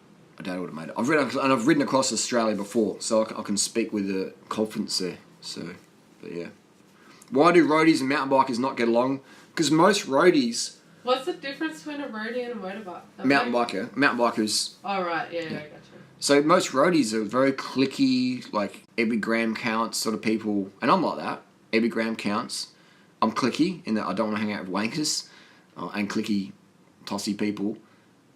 I've ridden across Australia before, so I can speak with confidence there. So, but yeah. Why do roadies and mountain bikers not get along? Because most roadies... What's the difference between a roadie and a motorbike? Mountain bikers... Oh, right, yeah, I gotcha. So most roadies are very cliquey, like every gram counts sort of people, and I'm like that. Every gram counts. I'm cliquey in that I don't want to hang out with wankers and cliquey, tossy people.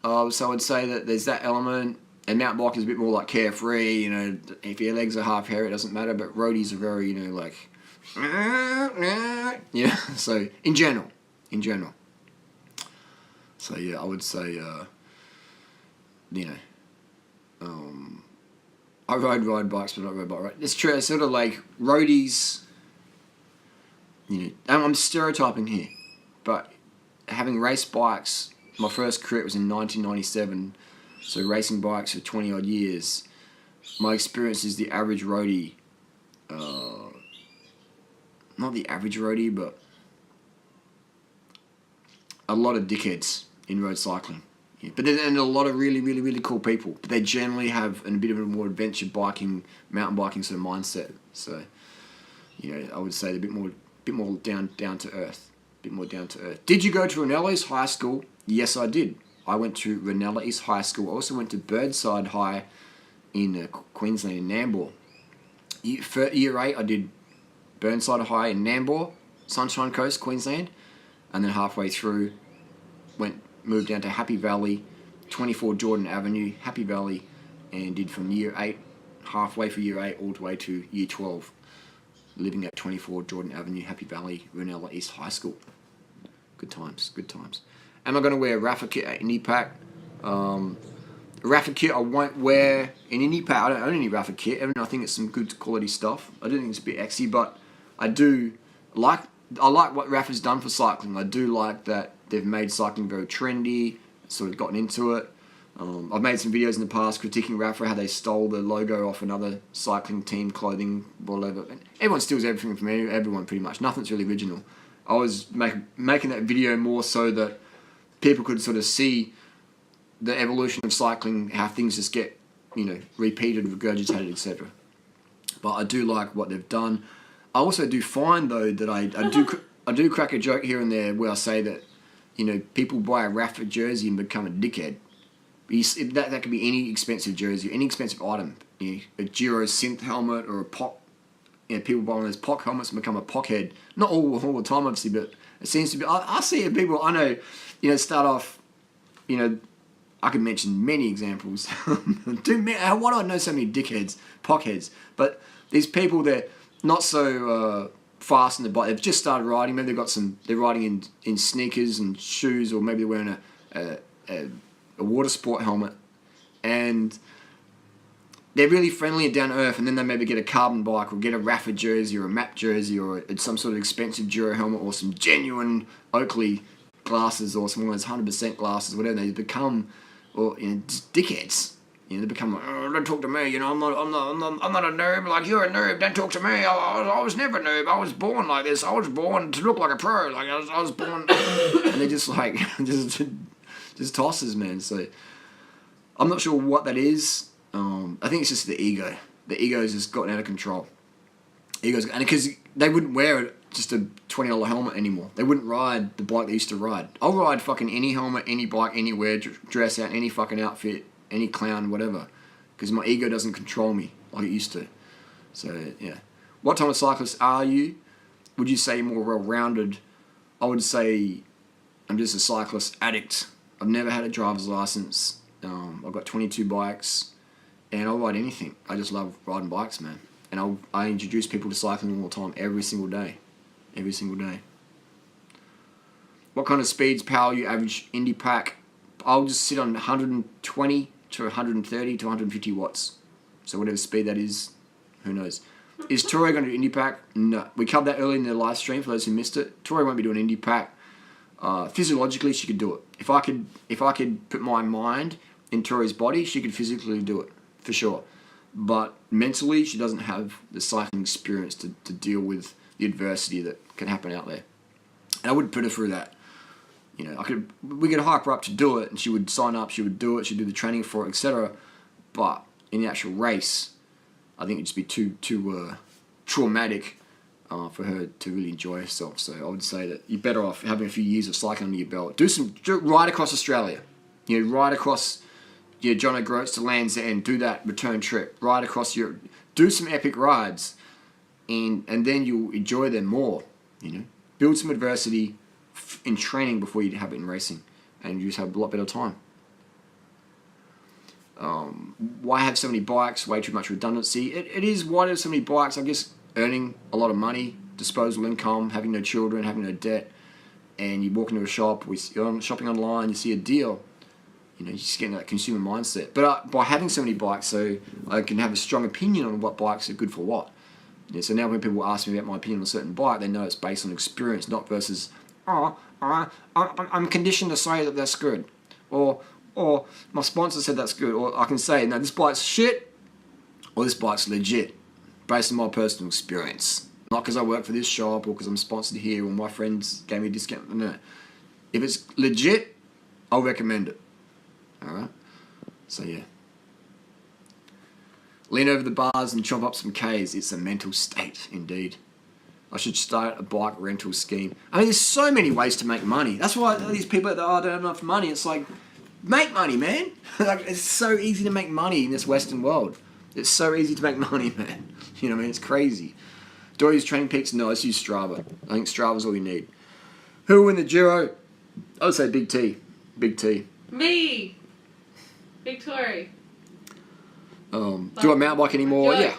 So I'd say that there's that element, and mountain bikers a bit more like carefree. You know, if your legs are half hairy, it doesn't matter. But roadies are very, you know, like, yeah. So in general. So yeah, I would say, you know. I ride bikes, but not road bike. Right? It's true. It's sort of like roadies. You know, and I'm stereotyping here, but having race bikes, my first career was in 1997, so racing bikes for 20 odd years. My experience is the average roadie. Not the average roadie, but a lot of dickheads in road cycling. Yeah, but then a lot of really, really, really cool people. But they generally have a bit of a more adventure biking, mountain biking sort of mindset. So, you know, I would say they're a bit more down to earth. Did you go to Ranella East High School? Yes, I did. I went to Ranella East High School. I also went to Birdside High in Queensland, in Nambour. Year 8, I did Burnside High in Nambour, Sunshine Coast, Queensland. And then halfway through, moved down to Happy Valley, 24 Jordan Avenue, Happy Valley, and did from year 8, halfway for year 8, all the way to year 12, living at 24 Jordan Avenue, Happy Valley, Ranella East High School. Good times. Am I going to wear a Rafa kit at IndiPac? Rafa kit I won't wear in IndiPac. I don't own any Rafa kit. I think it's some good quality stuff. I do think it's a bit exy, but I like what Rafa's done for cycling. I do like that they've made cycling very trendy, sort of gotten into it. I've made some videos in the past critiquing Rafa, how they stole the logo off another cycling team clothing, whatever. And everyone steals everything from everyone pretty much. Nothing's really original. I was making that video more so that people could sort of see the evolution of cycling, how things just get, you know, repeated, regurgitated, etc. But I do like what they've done. I also do find, though, that I do crack a joke here and there where I say that, you know, people buy a Rafa jersey and become a dickhead. That could be any expensive jersey, any expensive item. You know, a Giro synth helmet or a POC. You know, people buy one of those POC helmets and become a POC head. Not all the time, obviously, but it seems to be. I see people I know, you know, start off, you know, I could mention many examples. Why do I know so many dickheads, POC heads? But these people, they're not so fast on the bike. They've just started riding. Maybe they're riding in sneakers and shoes, or maybe they're wearing a water sport helmet, and they're really friendly and down to earth. And then they maybe get a carbon bike or get a Rafa jersey or a MAP jersey or some sort of expensive Duro helmet or some genuine Oakley glasses or some of those 100% glasses, whatever. They become, or you know, just dickheads. You know, they become like, oh, don't talk to me. You know, I'm not a nerd. Like, you're a nerd. Don't talk to me. I was never a nerd. I was born like this. I was born to look like a pro. Like I was born, and they just like just tosses, man. So I'm not sure what that is. I think it's just the ego. The ego's just gotten out of control. And because they wouldn't wear just a $20 helmet anymore. They wouldn't ride the bike they used to ride. I'll ride fucking any helmet, any bike, anywhere, dress out, any fucking outfit, any clown, whatever, because my ego doesn't control me like it used to. So, yeah. What type of cyclist are you? Would you say you're more well-rounded? I would say I'm just a cyclist addict. I've never had a driver's license. I've got 22 bikes, and I'll ride anything. I just love riding bikes, man. And I introduce people to cycling all the time, every single day. Every single day. what kind of speeds, power you average IndiPac. I'll just sit on 120 to 130 to 150 watts. So whatever speed that is, who knows. Is Tori going to do IndiPac? No. We covered that earlier in the live stream for those who missed it. Tori won't be doing IndiPac. Physiologically, she could do it. If I could put my mind in Tori's body, she could physically do it, for sure. But mentally, she doesn't have the cycling experience to deal with the adversity that can happen out there. And I wouldn't put her through that. You know, we could hype her up to do it, and she would sign up, she would do it, she'd do the training for it, etc. But in the actual race, I think it'd just be too traumatic for her to really enjoy herself. So I would say that you're better off having a few years of cycling under your belt. Do right across Australia. You know, right across John O'Groats to Land's End. Do that return trip. Right across Europe. Do some epic rides, and then you'll enjoy them more. You know, build some adversity in training before you have it in racing, and you just have a lot better time. Why have so many bikes? Way too much redundancy. It is why there's so many bikes. I guess earning a lot of money, disposable income, having no children, having no debt, and you walk into a shop, you're shopping online, you see a deal. You know, you're just getting that consumer mindset. But by having so many bikes, so I can have a strong opinion on what bikes are good for what. Yeah, so now when people ask me about my opinion on a certain bike, they know it's based on experience, not versus, I'm conditioned to say that that's good. Or my sponsor said that's good. Or I can say, no, this bike's shit, or this bike's legit, based on my personal experience. Not because I work for this shop, or because I'm sponsored here, or my friends gave me a discount. No. If it's legit, I'll recommend it. Alright? So yeah. Lean over the bars and chomp up some Ks. It's a mental state, indeed. I should start a bike rental scheme. I mean, there's so many ways to make money. That's why these people that don't have enough money, it's like, make money, man. Like, it's so easy to make money in this Western world. It's so easy to make money, man. You know what I mean? It's crazy. Do I use Training Peaks? No, let's use Strava. I think Strava's all you need. Who will win the Giro? I would say Big T. Big T. Me! Big Tory. Do I mountain bike anymore? Joke. Yeah.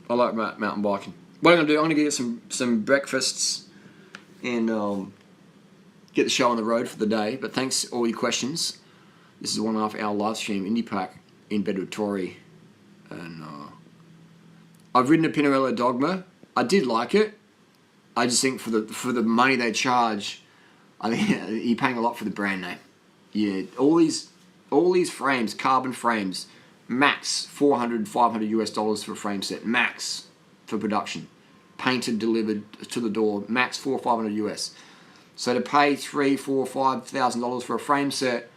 I like mountain biking. What I'm going to do, I'm going to get some breakfasts and get the show on the road for the day. But thanks for all your questions. This is a 1.5 hour live stream, IndiPac, in bed with Tori. And I've ridden a Pinarello Dogma. I did like it. I just think for the money they charge, I think you're paying a lot for the brand name. Yeah, all these frames, carbon frames, max $400, $500 US for a frame set, max for production. Painted, delivered to the door, max $400 or $500 US. So to pay $3,000, $4,000, $5,000 for a frame set,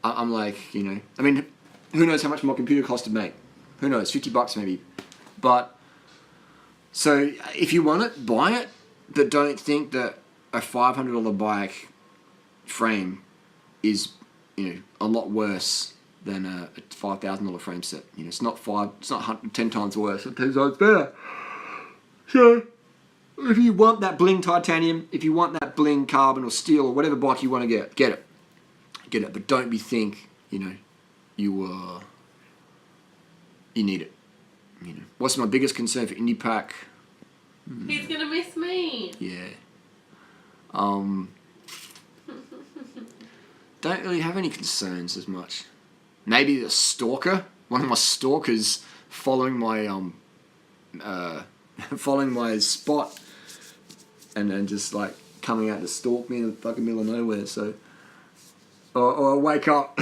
I'm like, you know, I mean, who knows how much my computer costs to make? Who knows, $50 maybe. But so if you want it, buy it, but don't think that a $500 bike frame is, you know, a lot worse than a $5,000 frame set. You know, it's not 10 times worse. It's 10 times better. So, if you want that bling titanium, if you want that bling carbon or steel or whatever bike you want to get it. Get it, but don't think, you know, you need it. You know, what's my biggest concern for IndiPac? He's gonna miss me. Yeah. Don't really have any concerns as much. Maybe the stalker. One of my stalkers following my spot, and then just like coming out to stalk me in the fucking middle of nowhere. So, or I'll wake up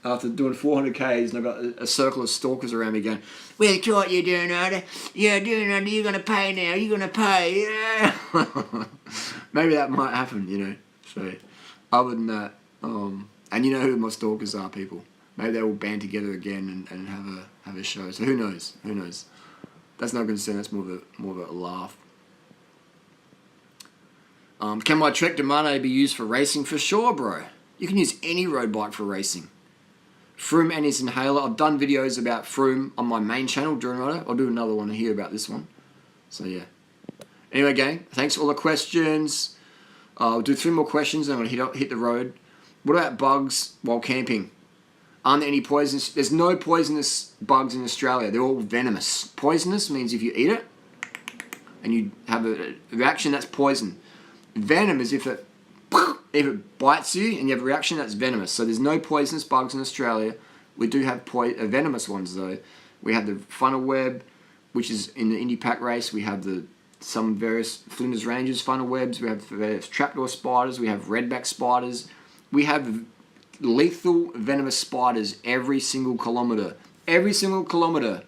after doing 400 Ks and I've got a circle of stalkers around me going, "Well, what you doing, Artie? Yeah, doing it. You're gonna pay now. You're gonna pay. Yeah." Maybe that might happen, you know. So, other than that, and you know who my stalkers are, people. Maybe they will band together again and have a show. So who knows? Who knows? That's no concern. That's more of a laugh. Can my Trek Demane be used for racing? For sure, bro. You can use any road bike for racing. Froome and his inhaler. I've done videos about Froome on my main channel, During Rider. I'll do another one here about this one. So yeah. Anyway, gang, thanks for all the questions. I'll do 3 more questions and I'm going to hit the road. What about bugs while camping? Aren't there any poisonous? There's no poisonous bugs in Australia. They're all venomous. Poisonous means if you eat it and you have a reaction, that's poison. Venom is if it bites you and you have a reaction, that's venomous. So there's no poisonous bugs in Australia. We do have venomous ones though. We have the funnel web, which is in the IndiPac race. We have some various Flinders Ranges funnel webs. We have various trapdoor spiders. We have redback spiders. We have lethal venomous spiders every single kilometre. Every single kilometre.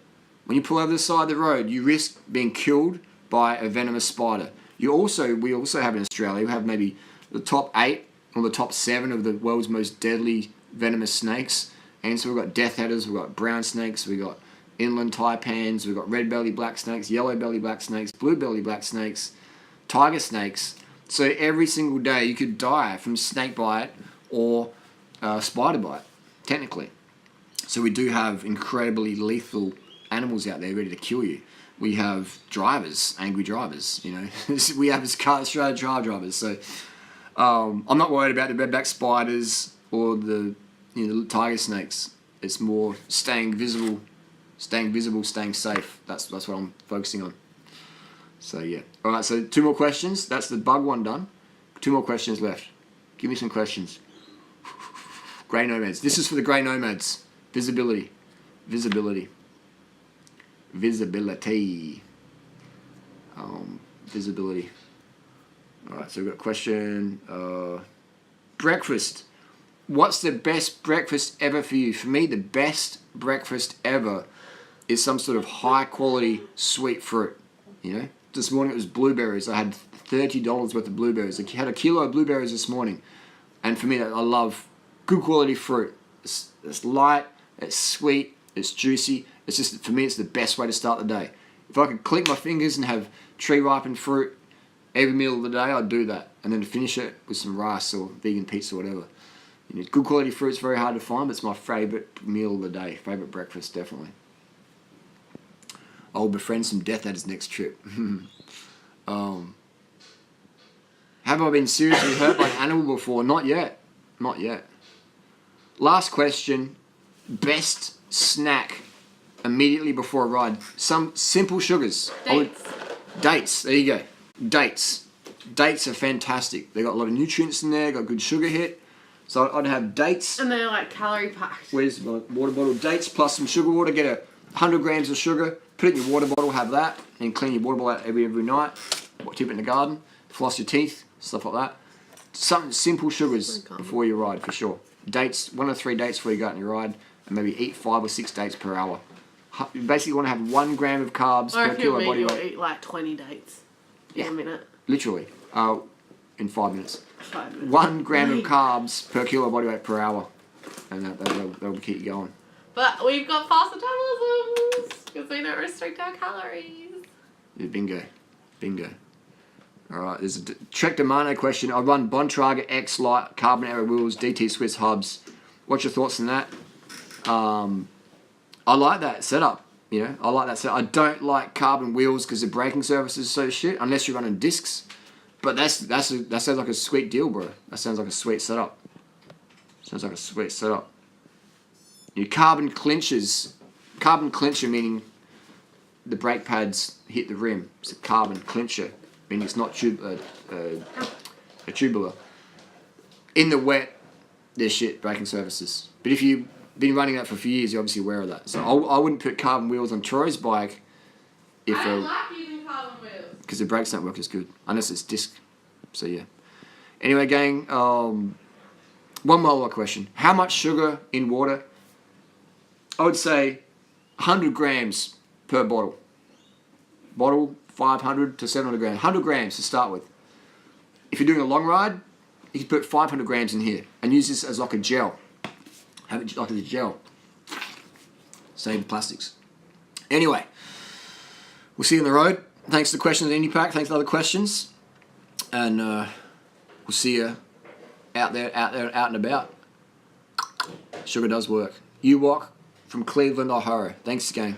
When you pull over the side of the road, you risk being killed by a venomous spider. We also have in Australia, we have maybe the top 8 or the top 7 of the world's most deadly venomous snakes. And so we've got death adders, we've got brown snakes, we've got inland taipans, we've got red belly black snakes, yellow belly black snakes, blue belly black snakes, tiger snakes. So every single day you could die from snake bite or spider bite, technically. So we do have incredibly lethal animals out there ready to kill you. We have drivers, angry drivers, you know. We have Australian drivers. So I'm not worried about the redback spiders or the tiger snakes. It's more staying visible, staying safe. That's what I'm focusing on. So yeah. All right. So 2 more questions. That's the bug one done. 2 more questions left. Give me some questions. Grey nomads. This is for the grey nomads. Visibility. Visibility. Alright, so we've got a question. Breakfast. What's the best breakfast ever for you? For me, the best breakfast ever is some sort of high quality sweet fruit. You know, this morning it was blueberries. I had $30 worth of blueberries. I had a kilo of blueberries this morning. And for me, I love good quality fruit. It's light, it's sweet, it's juicy. It's just, for me, it's the best way to start the day. If I could click my fingers and have tree ripened fruit every meal of the day, I'd do that. And then to finish it with some rice or vegan pizza or whatever. You know, good quality fruit's very hard to find, but it's my favourite meal of the day. Favourite breakfast, definitely. I'll befriend some death at his next trip. Have I been seriously hurt by an animal before? Not yet. Not yet. Last question. Best snack immediately before a ride. Some simple sugars. Dates. There you go. Dates. Dates are fantastic. They got a lot of nutrients in there. Got good sugar hit. So I'd have dates. And they're like calorie packed. Where's my water bottle? Dates plus some sugar water. Get 100 grams of sugar. Put it in your water bottle. Have that. And clean your water bottle out every night. Tip it in the garden. Floss your teeth. Stuff like that. Some simple sugars before you ride for sure. Dates. 1 or 3 dates before you go out on your ride. And maybe eat 5 or 6 dates per hour. You basically want to have 1 gram of carbs per kilo body weight. You'll eat like 20 dates in a minute. Literally. In 5 minutes. 5 minutes. 1 gram of carbs per kilo body weight per hour. And that'll keep you going. But we've got fast metabolisms because we don't restrict our calories. Yeah, bingo. Alright, there's a Trek Demano question. I run Bontrager X Light carbon arrow wheels, DT Swiss hubs. What's your thoughts on that? I like that setup. You know, I like that setup. I don't like carbon wheels because the braking surface is so shit, unless you're running discs. But that sounds like a sweet deal, bro. That sounds like a sweet setup. Your carbon clinchers. Carbon clincher meaning the brake pads hit the rim. It's a carbon clincher, meaning it's not a tubular. In the wet, there's shit braking surfaces. But if you've been running that for a few years, you're obviously aware of that. So I wouldn't put carbon wheels on Troy's bike if I don't like using carbon wheels. Because the brakes don't work as good, unless it's disc. So yeah. Anyway, gang, one more question. How much sugar in water? I would say 100 grams per bottle. Bottle, 500 to 700 grams. 100 grams to start with. If you're doing a long ride, you can put 500 grams in here and use this as like a gel. Have it like a gel. Save the plastics. Anyway, we'll see you on the road. Thanks for the questions, IndiPac. Thanks for the other questions. And we'll see you out and about. Sugar does work. You walk from Cleveland, Ohio. Thanks, gang.